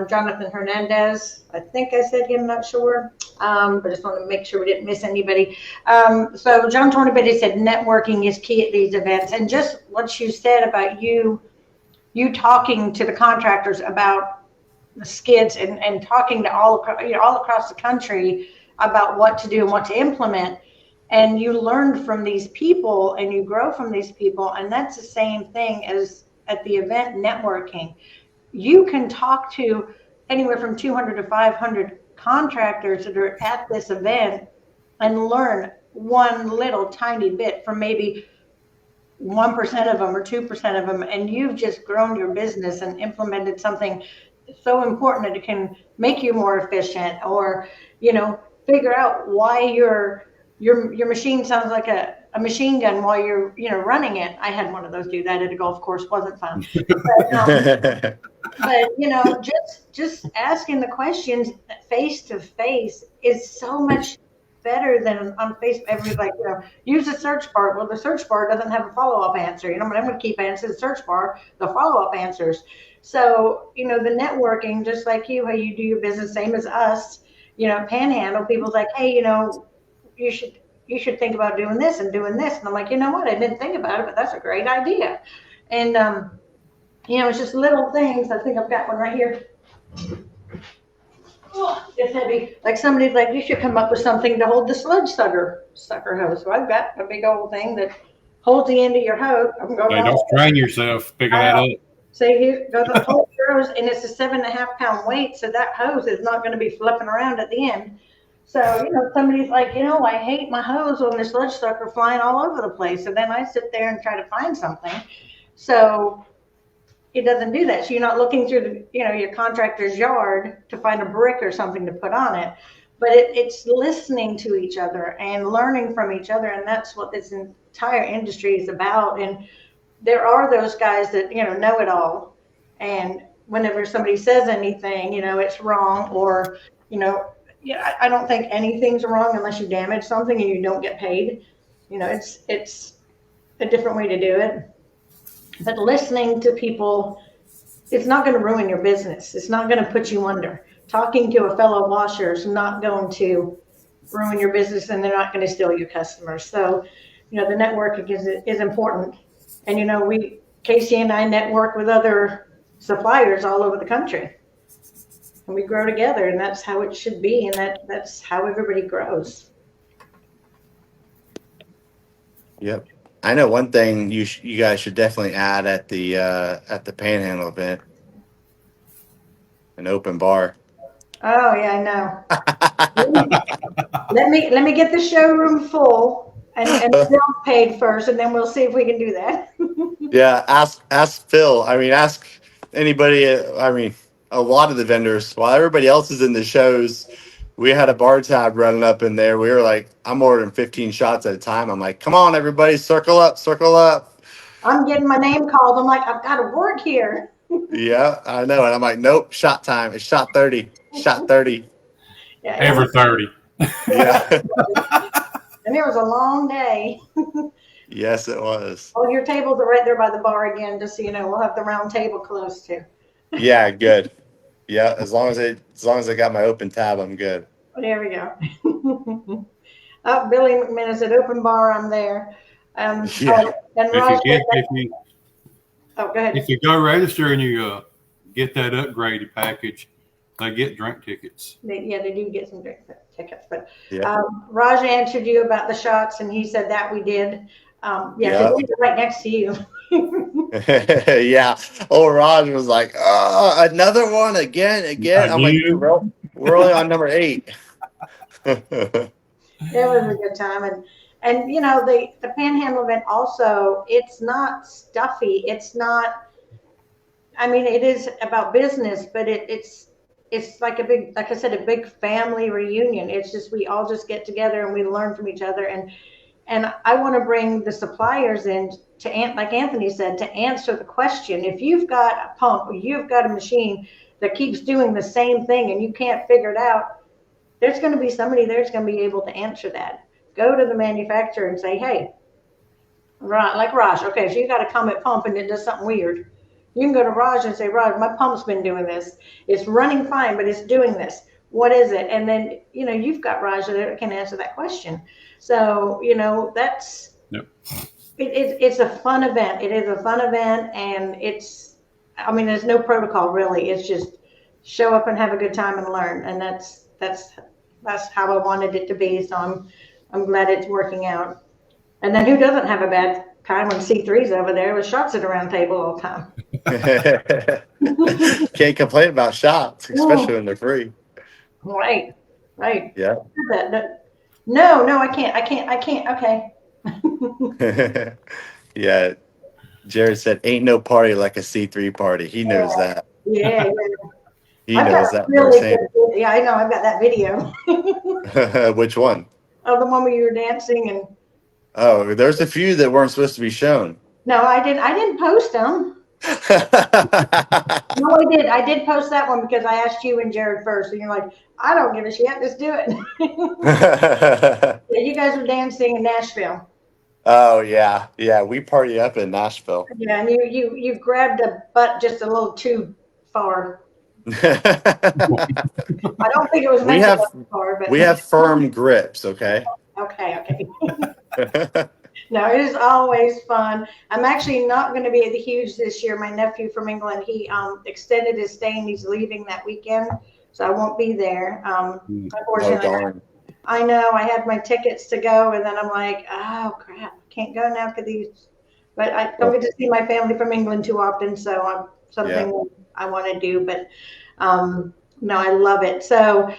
[SPEAKER 3] Jonathan Hernandez. I think I said him, not sure. But just want to make sure we didn't miss anybody. So John Tornabitty said networking is key at these events. And just what you said about you talking to the contractors about the skids and talking to all across the country about what to do and what to implement. And you learn from these people and you grow from these people. And that's the same thing as at the event networking. You can talk to anywhere from 200 to 500 contractors that are at this event and learn one little tiny bit from maybe 1% of them or 2% of them. And you've just grown your business and implemented something so important that it can make you more efficient, or, figure out why your machine sounds like a machine gun while you're running it. I had one of those do that at a golf course. Wasn't fun. But just asking the questions face to face is so much better than on Facebook. Everybody's like, use the search bar. Well, the search bar doesn't have a follow-up answer. But I'm going to keep answering the search bar, the follow-up answers. So, the networking, just like how you do your business, same as us, Panhandle, people's like, hey, you should think about doing this and doing this. And I'm like, you know what? I didn't think about it, but that's a great idea. And, it's just little things. I think I've got one right here. Oh, it's heavy. Like somebody's like, you should come up with something to hold the sludge sucker hose. So I've got a big old thing that holds the end of your hose.
[SPEAKER 2] Hey, don't strain yourself picking that up.
[SPEAKER 3] So here goes the whole hose, and it's a 7.5 pound weight. So that hose is not going to be flipping around at the end. So, somebody's like, I hate my hose on this sludge sucker flying all over the place. So then I sit there and try to find something. So it doesn't do that. So you're not looking through your contractor's yard to find a brick or something to put on it. But it's listening to each other and learning from each other. And that's what this entire industry is about. And there are those guys that, know it all. And whenever somebody says anything, it's wrong, or, yeah, I don't think anything's wrong unless you damage something and you don't get paid. You know, it's a different way to do it. But listening to people, it's not going to ruin your business. It's not going to put you under. Talking to a fellow washer is not going to ruin your business, and they're not going to steal your customers. So, you know, the networking is important. And, you know, Casey and I network with other suppliers all over the country. And we grow together, and that's how it should be, and that's how everybody grows.
[SPEAKER 4] Yep. I know one thing you guys should definitely add at the Panhandle event, an open bar.
[SPEAKER 3] Oh yeah, I know. let me get the showroom full and bills paid first, and then we'll see if we can do that.
[SPEAKER 4] Yeah, ask Phil. I mean, ask anybody. I mean, a lot of the vendors. While everybody else is in the shows, we had a bar tab running up in there. We were like, I'm ordering 15 shots at a time. I'm like, come on, everybody, circle up, circle up.
[SPEAKER 3] I'm getting my name called. I'm like, I've got to work here.
[SPEAKER 4] Yeah, I know. And I'm like, nope, shot time. It's shot 30. Shot 30.
[SPEAKER 3] Yeah,
[SPEAKER 2] Ever 30.
[SPEAKER 4] Yeah.
[SPEAKER 3] and it was a long day.
[SPEAKER 4] Yes, it was.
[SPEAKER 3] Oh, your tables are right there by the bar again, just so you know. We'll have the round table close too.
[SPEAKER 4] Yeah, good. Yeah, as long as I got my open tab, I'm good.
[SPEAKER 3] There we go. Oh, Billy McManus said open bar. I'm there.
[SPEAKER 4] Yeah.
[SPEAKER 3] And go ahead.
[SPEAKER 2] If you go register and you get that upgraded package, they get drink tickets.
[SPEAKER 3] They do get some drink tickets. But
[SPEAKER 4] Yeah.
[SPEAKER 3] Raj answered you about the shots, and he said that we did. Yeah,
[SPEAKER 4] Yeah.
[SPEAKER 3] because we're right next to you.
[SPEAKER 4] Yeah. Oh, Raj was like, another one again. I'm like, dude, we're only on number 8.
[SPEAKER 3] It was a good time, and you know the Panhandle event also. It's not stuffy. It's not. I mean, it is about business, but it's like a big, like I said, a big family reunion. It's just we all just get together and we learn from each other, and I want to bring the suppliers in to, like Anthony said, to answer the question. If you've got a pump or you've got a machine that keeps doing the same thing and you can't figure it out, there's going to be somebody there's going to be able to answer that. Go to the manufacturer and say, hey, like Raj, okay, so you got a Comet pump and it does something weird. You can go to Raj and say, Raj, my pump's been doing this. It's running fine, but it's doing this. What is it? And then, you know, you've got Raj that can answer that question. So, you know, that's,
[SPEAKER 2] Yep.
[SPEAKER 3] It's a fun event. It is a fun event, and I mean, there's no protocol really. It's just show up and have a good time and learn. And that's how I wanted it to be. So I'm glad it's working out. And then who doesn't have a bad time when C3's over there with shots at a round table all the time?
[SPEAKER 4] Can't complain about shots, especially when they're free.
[SPEAKER 3] Right.
[SPEAKER 4] Yeah.
[SPEAKER 3] No, I can't. Okay.
[SPEAKER 4] Yeah. Jared said, ain't no party like a C3 party. He knows that.
[SPEAKER 3] Yeah.
[SPEAKER 4] He knows that
[SPEAKER 3] really
[SPEAKER 4] firsthand.
[SPEAKER 3] Yeah, I know. I've got that video.
[SPEAKER 4] Which one?
[SPEAKER 3] Oh, the one where you were dancing and.
[SPEAKER 4] Oh, there's a few that weren't supposed to be shown.
[SPEAKER 3] No, I didn't post them. No, I did. I did post that one because I asked you and Jared first, and you're like, I don't give a shit. Let's do it. Yeah, you guys were dancing in Nashville.
[SPEAKER 4] Oh yeah, we party up in Nashville.
[SPEAKER 3] Yeah, and you grabbed a butt just a little too far. I don't think it was meant to go far, but
[SPEAKER 4] we have firm grips. Okay.
[SPEAKER 3] Okay. No, it is always fun. I'm actually not going to be at the Huge this year. My nephew from England, he extended his stay and he's leaving that weekend, so I won't be there. Unfortunately,
[SPEAKER 4] darn.
[SPEAKER 3] I know I had my tickets to go, and then I'm like, oh crap, I can't go now because these. But I don't get to see my family from England too often, so I'm something I want to do. But no, I love it. So,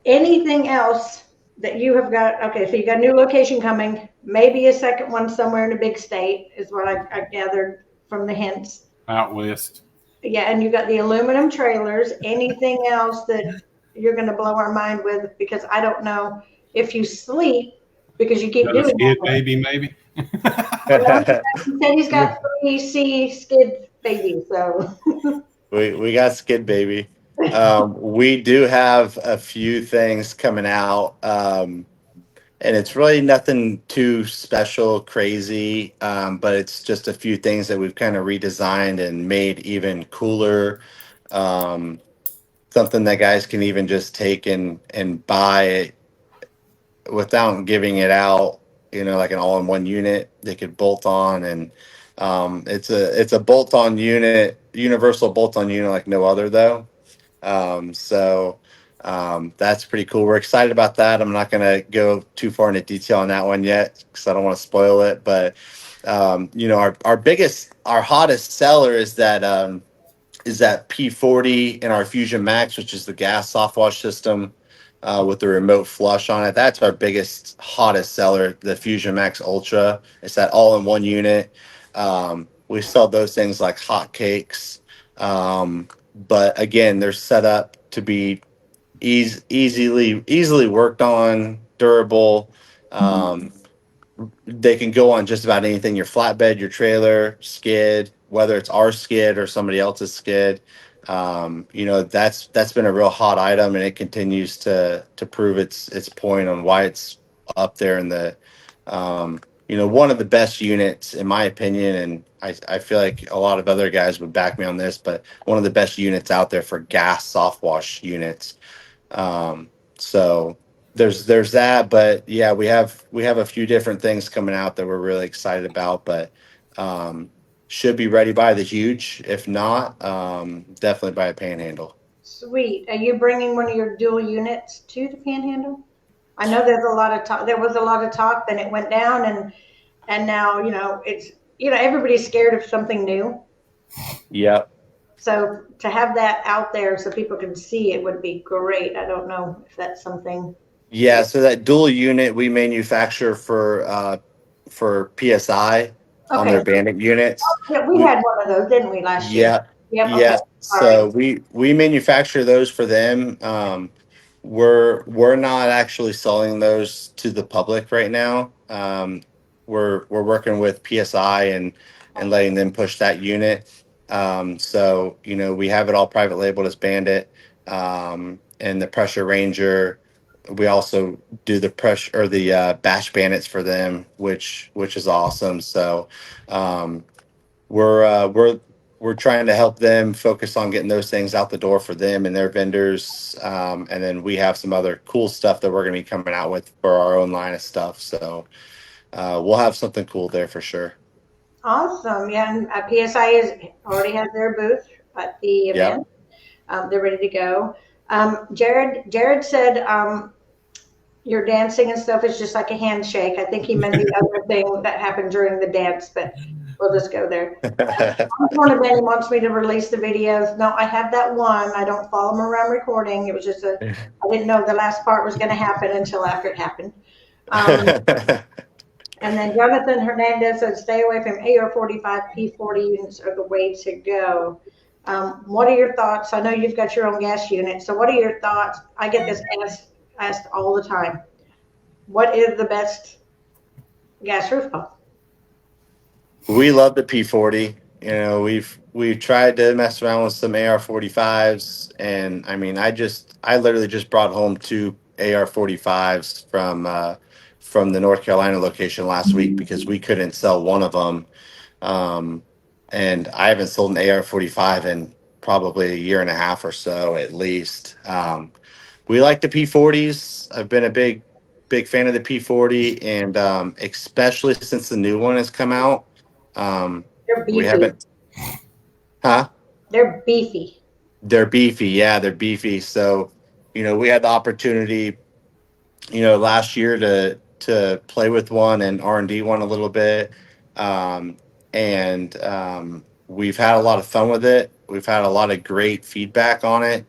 [SPEAKER 3] anything else that you have got? Okay, so you got a new location coming, maybe a second one somewhere in a big state, is what I gathered from the hints.
[SPEAKER 2] Out west.
[SPEAKER 3] Yeah, and you got the aluminum trailers. Anything else that you're going to blow our mind with? Because I don't know if you sleep because you keep doing
[SPEAKER 2] Skid baby, maybe.
[SPEAKER 3] Well, he said he's got 3 C Skid babies, so
[SPEAKER 4] we got Skid baby. We do have a few things coming out, and it's really nothing too special, crazy, but it's just a few things that we've kind of redesigned and made even cooler. Um, Something that guys can even just take and buy without giving it out, like an all-in-one unit they could bolt on. And it's a bolt-on unit, universal bolt-on unit like no other though. That's pretty cool. We're excited about that. I'm not going to go too far into detail on that one yet because I don't want to spoil it. But our hottest seller is that P40 in our Fusion Max, which is the gas soft wash system with the remote flush on it. That's our biggest, hottest seller, the Fusion Max Ultra. It's that all-in-one unit. We sell those things like hotcakes. But again, they're set up to be easily worked on, durable. They can go on just about anything, your flatbed, your trailer, skid, whether it's our skid or somebody else's skid. That's been a real hot item, and it continues to prove its point on why it's up there in the one of the best units in my opinion. And I feel like a lot of other guys would back me on this, but one of the best units out there for gas soft wash units. So there's that. But yeah, we have a few different things coming out that we're really excited about, but should be ready by the huge. If not, definitely by a panhandle.
[SPEAKER 3] Sweet. Are you bringing one of your dual units to the Panhandle? I know there's a lot of talk. There was a lot of talk, then it went down, and now it's everybody's scared of something new.
[SPEAKER 4] Yep.
[SPEAKER 3] So to have that out there so people can see it would be great. I don't know if that's something.
[SPEAKER 4] Yeah, so that dual unit we manufacture for PSI on
[SPEAKER 3] Okay.
[SPEAKER 4] their Bandit units.
[SPEAKER 3] Yeah, we had one of those, didn't we, last year?
[SPEAKER 4] Yeah,
[SPEAKER 3] Yep. Okay.
[SPEAKER 4] yeah.
[SPEAKER 3] All right.
[SPEAKER 4] So we manufacture those for them. We're not actually selling those to the public right now. We're working with PSI and letting them push that unit. We have it all private labeled as Bandit, and the Pressure Ranger. We also do the pressure or the Bash Bandits for them, which is awesome. So we're uh, we're we're trying to help them focus on getting those things out the door for them and their vendors. And then we have some other cool stuff that we're going to be coming out with for our own line of stuff. So we'll have something cool there for sure.
[SPEAKER 3] Awesome. Yeah, and PSI already has their booth at the
[SPEAKER 4] Yep.
[SPEAKER 3] event. They're ready to go. Jared said your dancing and stuff is just like a handshake. I think he meant the other thing that happened during the dance, but we'll just go there. One of them wants me to release the videos. No, I have that one. I don't follow him around recording. It was just I didn't know the last part was going to happen until after it happened. And then Jonathan Hernandez said, stay away from AR-45, P40 units are the way to go. What are your thoughts? I know you've got your own gas unit. So what are your thoughts? I get this asked all the time. What is the best gas roof pump?
[SPEAKER 4] We love the P40. We've tried to mess around with some AR-45s, and I mean, I literally just brought home two AR-45s from the North Carolina location last week because we couldn't sell one of them. And I haven't sold an AR-45 in probably a year and a half or so at least. We like the P40s. I've been a big fan of the P40, and especially since the new one has come out.
[SPEAKER 3] They're
[SPEAKER 4] We
[SPEAKER 3] beefy.
[SPEAKER 4] haven't, huh?
[SPEAKER 3] They're beefy.
[SPEAKER 4] They're beefy. Yeah, they're beefy. So, we had the opportunity, last year to play with one and R&D one a little bit. And we've had a lot of fun with it. We've had a lot of great feedback on it.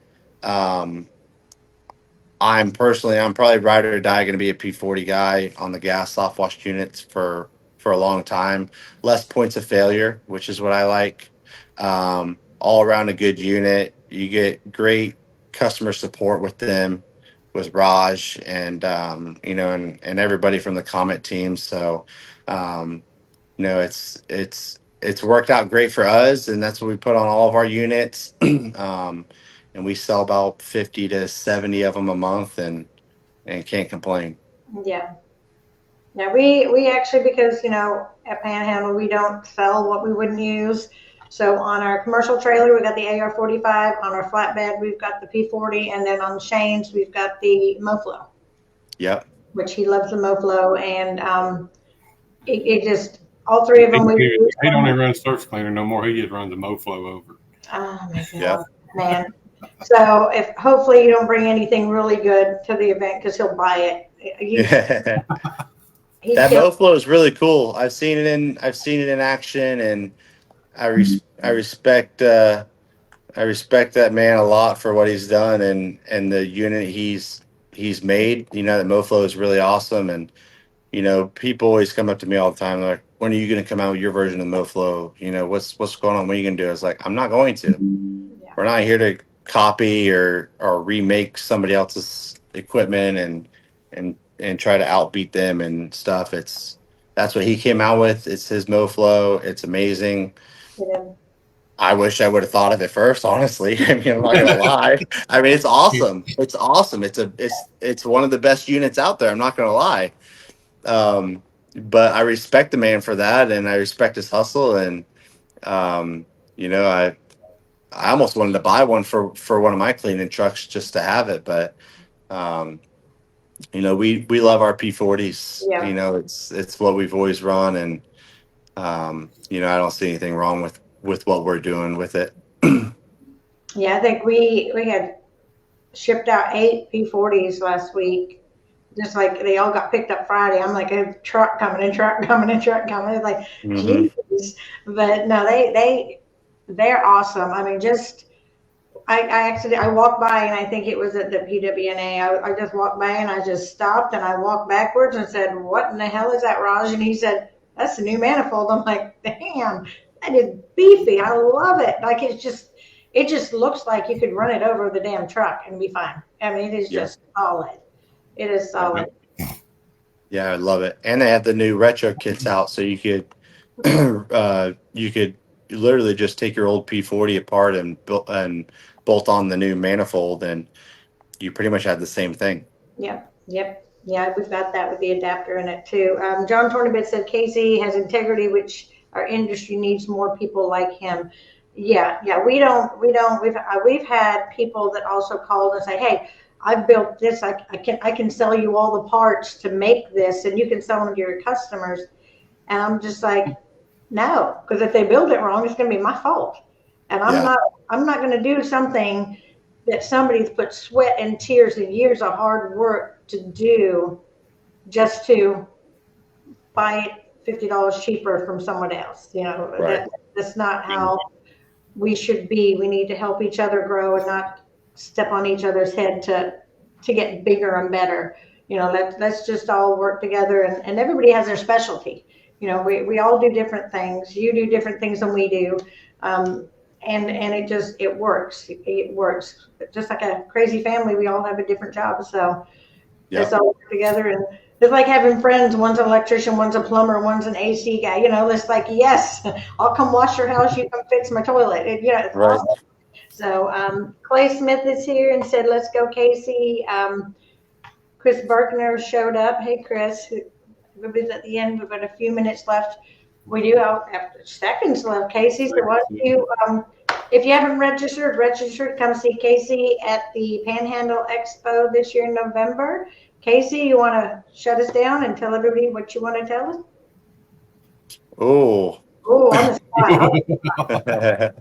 [SPEAKER 4] I'm probably ride or die going to be a P40 guy on the gas soft wash units for a long time. Less points of failure, which is what I like. All around a good unit. You get great customer support with them, with Raj and everybody from the Comet team. So, it's worked out great for us, and that's what we put on all of our units. and we sell about 50 to 70 of them a month, and can't complain.
[SPEAKER 3] Yeah. Yeah, we actually, because, at Panhandle, we don't sell what we wouldn't use. So on our commercial trailer, we got the AR-45. On our flatbed, we've got the P40. And then on Shane's, we've got the MoFlo.
[SPEAKER 4] Yep.
[SPEAKER 3] Which he loves the MoFlo. And it just, all three of them,
[SPEAKER 2] He don't even run Search Cleaner no more. He just runs the MoFlo over.
[SPEAKER 3] Oh, my God,
[SPEAKER 4] Yep.
[SPEAKER 3] man. So hopefully you don't bring anything really good to the event, because he'll buy it.
[SPEAKER 4] That MoFlo is really cool. I've seen it in action, and I respect that man a lot for what he's done, and the unit he's made. That MoFlo is really awesome, and people always come up to me all the time. They're like, when are you going to come out with your version of MoFlo? What's going on? What are you going to do? It's like, I'm not going to.
[SPEAKER 3] Yeah.
[SPEAKER 4] We're not here to copy or remake somebody else's equipment and try to outbeat them and stuff. That's what he came out with. It's his MoFlo. It's amazing.
[SPEAKER 3] Yeah.
[SPEAKER 4] I wish I would have thought of it first, honestly. I mean, I'm not gonna lie. I mean, it's awesome. It's awesome. It's one of the best units out there. I'm not gonna lie. But I respect the man for that, and I respect his hustle. And I almost wanted to buy one for one of my cleaning trucks just to have it, but we love our P40s.
[SPEAKER 3] Yeah.
[SPEAKER 4] It's what we've always run, and I don't see anything wrong with what we're doing with it.
[SPEAKER 3] Yeah, I think we had shipped out 8 P40s last week. Just like they all got picked up Friday. I'm like, a truck coming in, truck coming in, truck coming in. Like, Jesus. But no, they're awesome. I mean, I walked by, and I think it was at the PWNA. I just walked by, and I just stopped, and I walked backwards and said, "What in the hell is that, Raj?" And he said, "That's the new manifold." I'm like, "Damn, that is beefy. I love it." Like, it just looks like you could run it over the damn truck and be fine. I mean, it is just solid. It is solid.
[SPEAKER 4] Yeah, I love it. And they have the new retro kits out, so you could literally just take your old P40 apart and bolt on the new manifold, and you pretty much have the same thing.
[SPEAKER 3] Yep. Yeah, we've got that with the adapter in it too. John Tornabit said Casey has integrity, which our industry needs more people like him. Yeah. We don't. We've had people that also called and say, "Hey, I've built this. I can sell you all the parts to make this, and you can sell them to your customers." And I'm just like, no, because if they build it wrong, it's going to be my fault. And I'm not going to do something that somebody's put sweat and tears and years of hard work to do just to buy it $50 cheaper from someone else.
[SPEAKER 4] Right.
[SPEAKER 3] That's not how we should be. We need to help each other grow and not step on each other's head to get bigger and better. Let's just all work together, and everybody has their specialty. We all do different things. You do different things than we do. And it works. It works. Just like a crazy family, we all have a different job. So let's all work together. And it's like having friends. One's an electrician, one's a plumber, one's an AC guy. It's like, yes, I'll come wash your house. You come fix my toilet. It's
[SPEAKER 4] right.
[SPEAKER 3] awesome. So Clay Smith is here and said, "Let's go, Casey." Chris Berkner showed up. Hey, Chris. Everybody's at the end. We've got a few minutes left. We do have seconds left, Casey. So why don't you, if you haven't registered, come see Casey at the Panhandle Expo this year in November. Casey, you want to shut us down and tell everybody what you want to tell us?
[SPEAKER 4] Oh,
[SPEAKER 3] on the spot.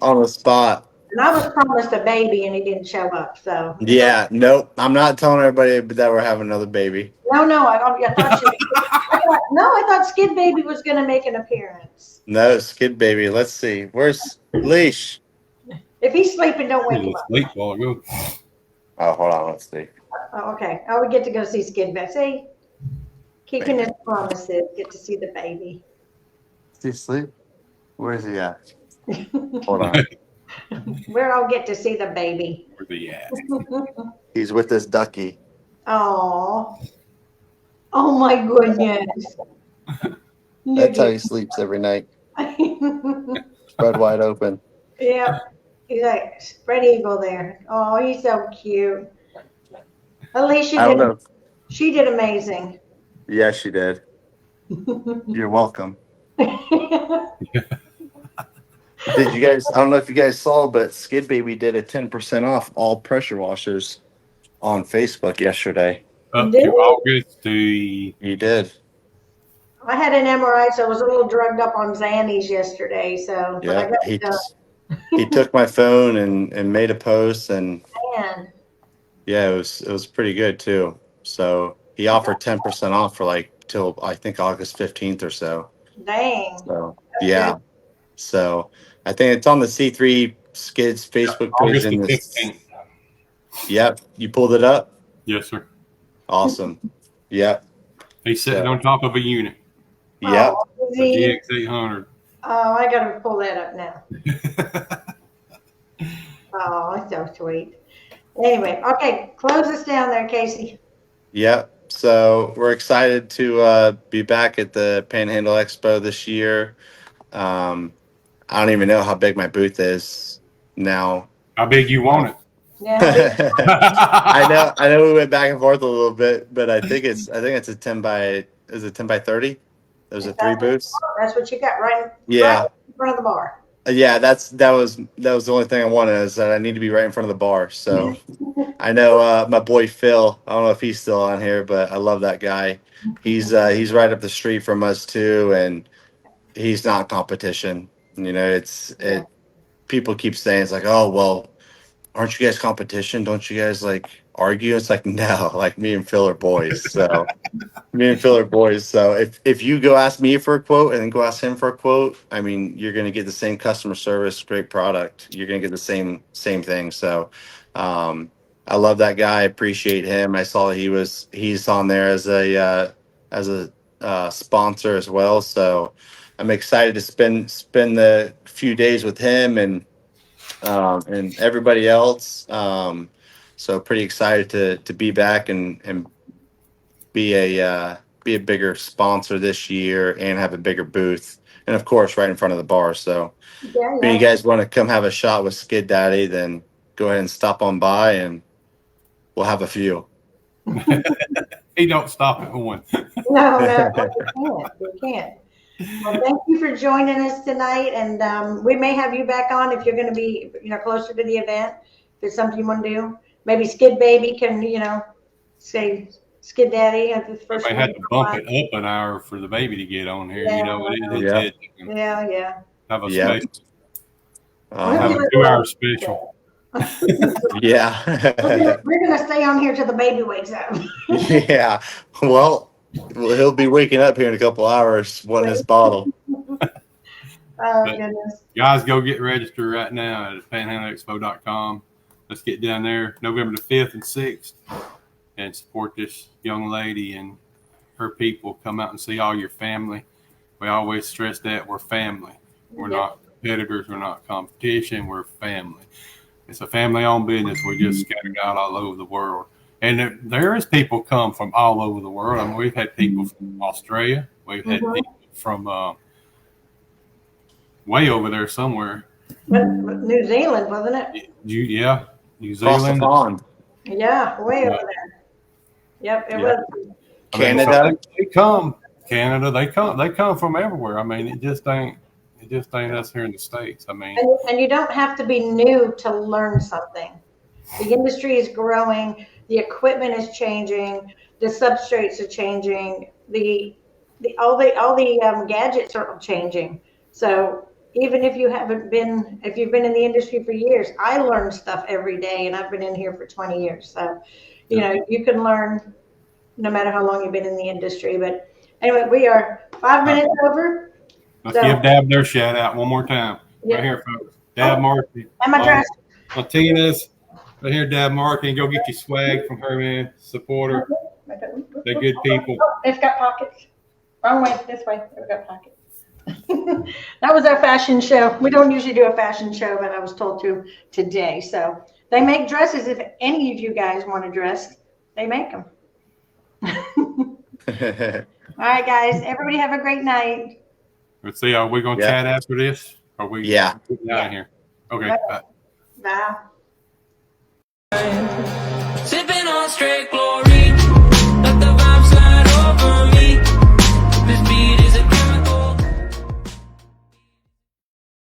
[SPEAKER 4] On the spot.
[SPEAKER 3] And I was promised a baby, and he didn't show up. So
[SPEAKER 4] yeah, nope. I'm not telling everybody that we're having another baby.
[SPEAKER 3] No, I thought Skid Baby was going to make an appearance.
[SPEAKER 4] No, Skid Baby. Let's see. Where's Leash?
[SPEAKER 3] If he's sleeping, don't wake him up.
[SPEAKER 2] Sleep while I go.
[SPEAKER 4] Oh, hold on. Let's see.
[SPEAKER 3] Oh, okay. I would get to go see Skid Baby. See, keeping his promises. Get to see the baby.
[SPEAKER 4] Is he asleep? Where is he at? Hold on.
[SPEAKER 3] Where I'll get to see the baby.
[SPEAKER 2] Where's he at?
[SPEAKER 4] He's with this ducky.
[SPEAKER 3] Oh my goodness.
[SPEAKER 4] That's how he sleeps every night. Spread wide open.
[SPEAKER 3] Yeah. He's like spread eagle there. Oh, he's so cute. Alicia
[SPEAKER 4] I don't
[SPEAKER 3] did.
[SPEAKER 4] know.
[SPEAKER 3] She did amazing.
[SPEAKER 4] Yeah, she did. You're welcome. Did you guys? I don't know if you guys saw, but Skid Baby did a 10% off all pressure washers on Facebook yesterday.
[SPEAKER 2] Up
[SPEAKER 3] Did
[SPEAKER 2] to
[SPEAKER 3] he?
[SPEAKER 2] August the
[SPEAKER 4] You did.
[SPEAKER 3] I had an MRI, so I was a little drugged up on Xannies yesterday. So, but I
[SPEAKER 4] Yeah,
[SPEAKER 3] got it done.
[SPEAKER 4] he took my phone and made a post, and
[SPEAKER 3] Man,
[SPEAKER 4] yeah, it was pretty good too. So he offered 10% off for like till I think August 15th or so.
[SPEAKER 3] dang,
[SPEAKER 4] So
[SPEAKER 3] that's good.
[SPEAKER 4] yeah, so I think it's on the C3 Skids Facebook page.
[SPEAKER 2] August
[SPEAKER 4] In
[SPEAKER 2] the
[SPEAKER 4] this,
[SPEAKER 2] 15th.
[SPEAKER 4] yep, you pulled it up.
[SPEAKER 2] Yes, sir.
[SPEAKER 4] Awesome. Yep.
[SPEAKER 2] He's sitting
[SPEAKER 4] So
[SPEAKER 2] on top of a unit,
[SPEAKER 4] yep.
[SPEAKER 3] Oh,
[SPEAKER 2] a
[SPEAKER 3] Izzy.
[SPEAKER 2] GX800.
[SPEAKER 3] Oh, I gotta pull that up now. Oh, that's so sweet. Anyway, okay, close us down there, Casey.
[SPEAKER 4] Yep. So we're excited to be back at the Panhandle Expo this year. Um, I don't even know how big my booth is now.
[SPEAKER 2] How big you want it?
[SPEAKER 3] Yeah, how big?
[SPEAKER 4] I know we went back and forth a little bit, but I think it's a 10 by, is it 10 by 30? Those are three booths.
[SPEAKER 3] That's what you got right
[SPEAKER 4] Yeah.
[SPEAKER 3] in front of the bar.
[SPEAKER 4] Yeah, that was the only thing I wanted, is that I need to be right in front of the bar. So I know my boy Phil. I don't know if he's still on here, but I love that guy. He's right up the street from us too, and he's not competition. You know,
[SPEAKER 3] Yeah.
[SPEAKER 4] people keep saying it's like, oh well, aren't you guys competition? Don't you guys like argue? It's like, no, like me and Phil are boys. So me and Phil are boys. So if you go ask me for a quote and then go ask him for a quote, I mean, you're gonna get the same customer service, great product. You're gonna get the same thing. So I love that guy. I appreciate him. I saw he's on there as a sponsor as well. So I'm excited to spend the few days with him and everybody else. So pretty excited to be back and be a bigger sponsor this year and have a bigger booth, and of course right in front of the bar. So
[SPEAKER 3] Yeah,
[SPEAKER 4] if you guys want to come have a shot with Skid Daddy, then go ahead and stop on by and we'll have a few.
[SPEAKER 2] He don't stop at one.
[SPEAKER 3] No, we can't. Well, thank you for joining us tonight, and we may have you back on if you're going to be, closer to the event. If it's something you want to do, maybe Skid Baby can, say Skid Daddy at the
[SPEAKER 2] We
[SPEAKER 3] first.
[SPEAKER 2] may have to bump it up an hour for the baby to get on here.
[SPEAKER 3] Yeah,
[SPEAKER 2] You know, it's
[SPEAKER 4] Yeah.
[SPEAKER 2] it.
[SPEAKER 3] Yeah.
[SPEAKER 2] Have a
[SPEAKER 4] Yeah.
[SPEAKER 2] special,
[SPEAKER 3] We'll
[SPEAKER 2] have
[SPEAKER 3] be
[SPEAKER 2] a
[SPEAKER 3] like,
[SPEAKER 2] 2 hour special.
[SPEAKER 4] Yeah.
[SPEAKER 3] we're going to stay on here till the baby wakes up.
[SPEAKER 4] Yeah. Well, he'll be waking up here in a couple hours wanting his bottle.
[SPEAKER 3] Oh,
[SPEAKER 2] But-
[SPEAKER 3] goodness.
[SPEAKER 2] Guys, go get registered right now at panhandleexpo.com. Let's get down there November the 5th and 6th and support this young lady and her people. Come out and see all your family. We always stress that we're family. We're not competitors. We're not competition. We're family. It's a family-owned business. We're just scattered out all over the world. And there is people come from all over the world. I mean, we've had people from Australia. We've had people from way over there somewhere.
[SPEAKER 3] But New Zealand, wasn't it?
[SPEAKER 2] Yeah, New
[SPEAKER 4] Across the
[SPEAKER 2] Zealand.
[SPEAKER 4] pond.
[SPEAKER 3] Yeah, way over there. Yep, it
[SPEAKER 4] Yeah.
[SPEAKER 3] was.
[SPEAKER 2] I mean,
[SPEAKER 4] Canada.
[SPEAKER 2] so they come. Canada. They come from everywhere. I mean, it just ain't us here in the States. I mean,
[SPEAKER 3] And you don't have to be new to learn something. The industry is growing. The equipment is changing. The substrates are changing. All the gadgets are changing. So even if if you've been in the industry for years, I learn stuff every day, and I've been in here for 20 years. So, you can learn no matter how long you've been in the industry. But anyway, we are 5 minutes over.
[SPEAKER 2] let's give Dab their shout out one more time.
[SPEAKER 3] Yeah.
[SPEAKER 2] Right here, folks. Dab Markey.
[SPEAKER 3] And my dress.
[SPEAKER 2] Latinas. Right here, Dab Markey. Go get your swag from her, man. Support her. They're good people.
[SPEAKER 3] Oh, it's got pockets. Wrong way. This way. It's got pockets. That was our fashion show. We don't usually do a fashion show, but I was told to today. So they make dresses. If any of you guys want to dress, they make them. All right, guys. Everybody have a great night.
[SPEAKER 2] Let's see. Are we going to chat after this? Are we?
[SPEAKER 4] Yeah.
[SPEAKER 2] Getting out of here. Okay.
[SPEAKER 3] Yeah.
[SPEAKER 2] Bye.
[SPEAKER 3] Bye.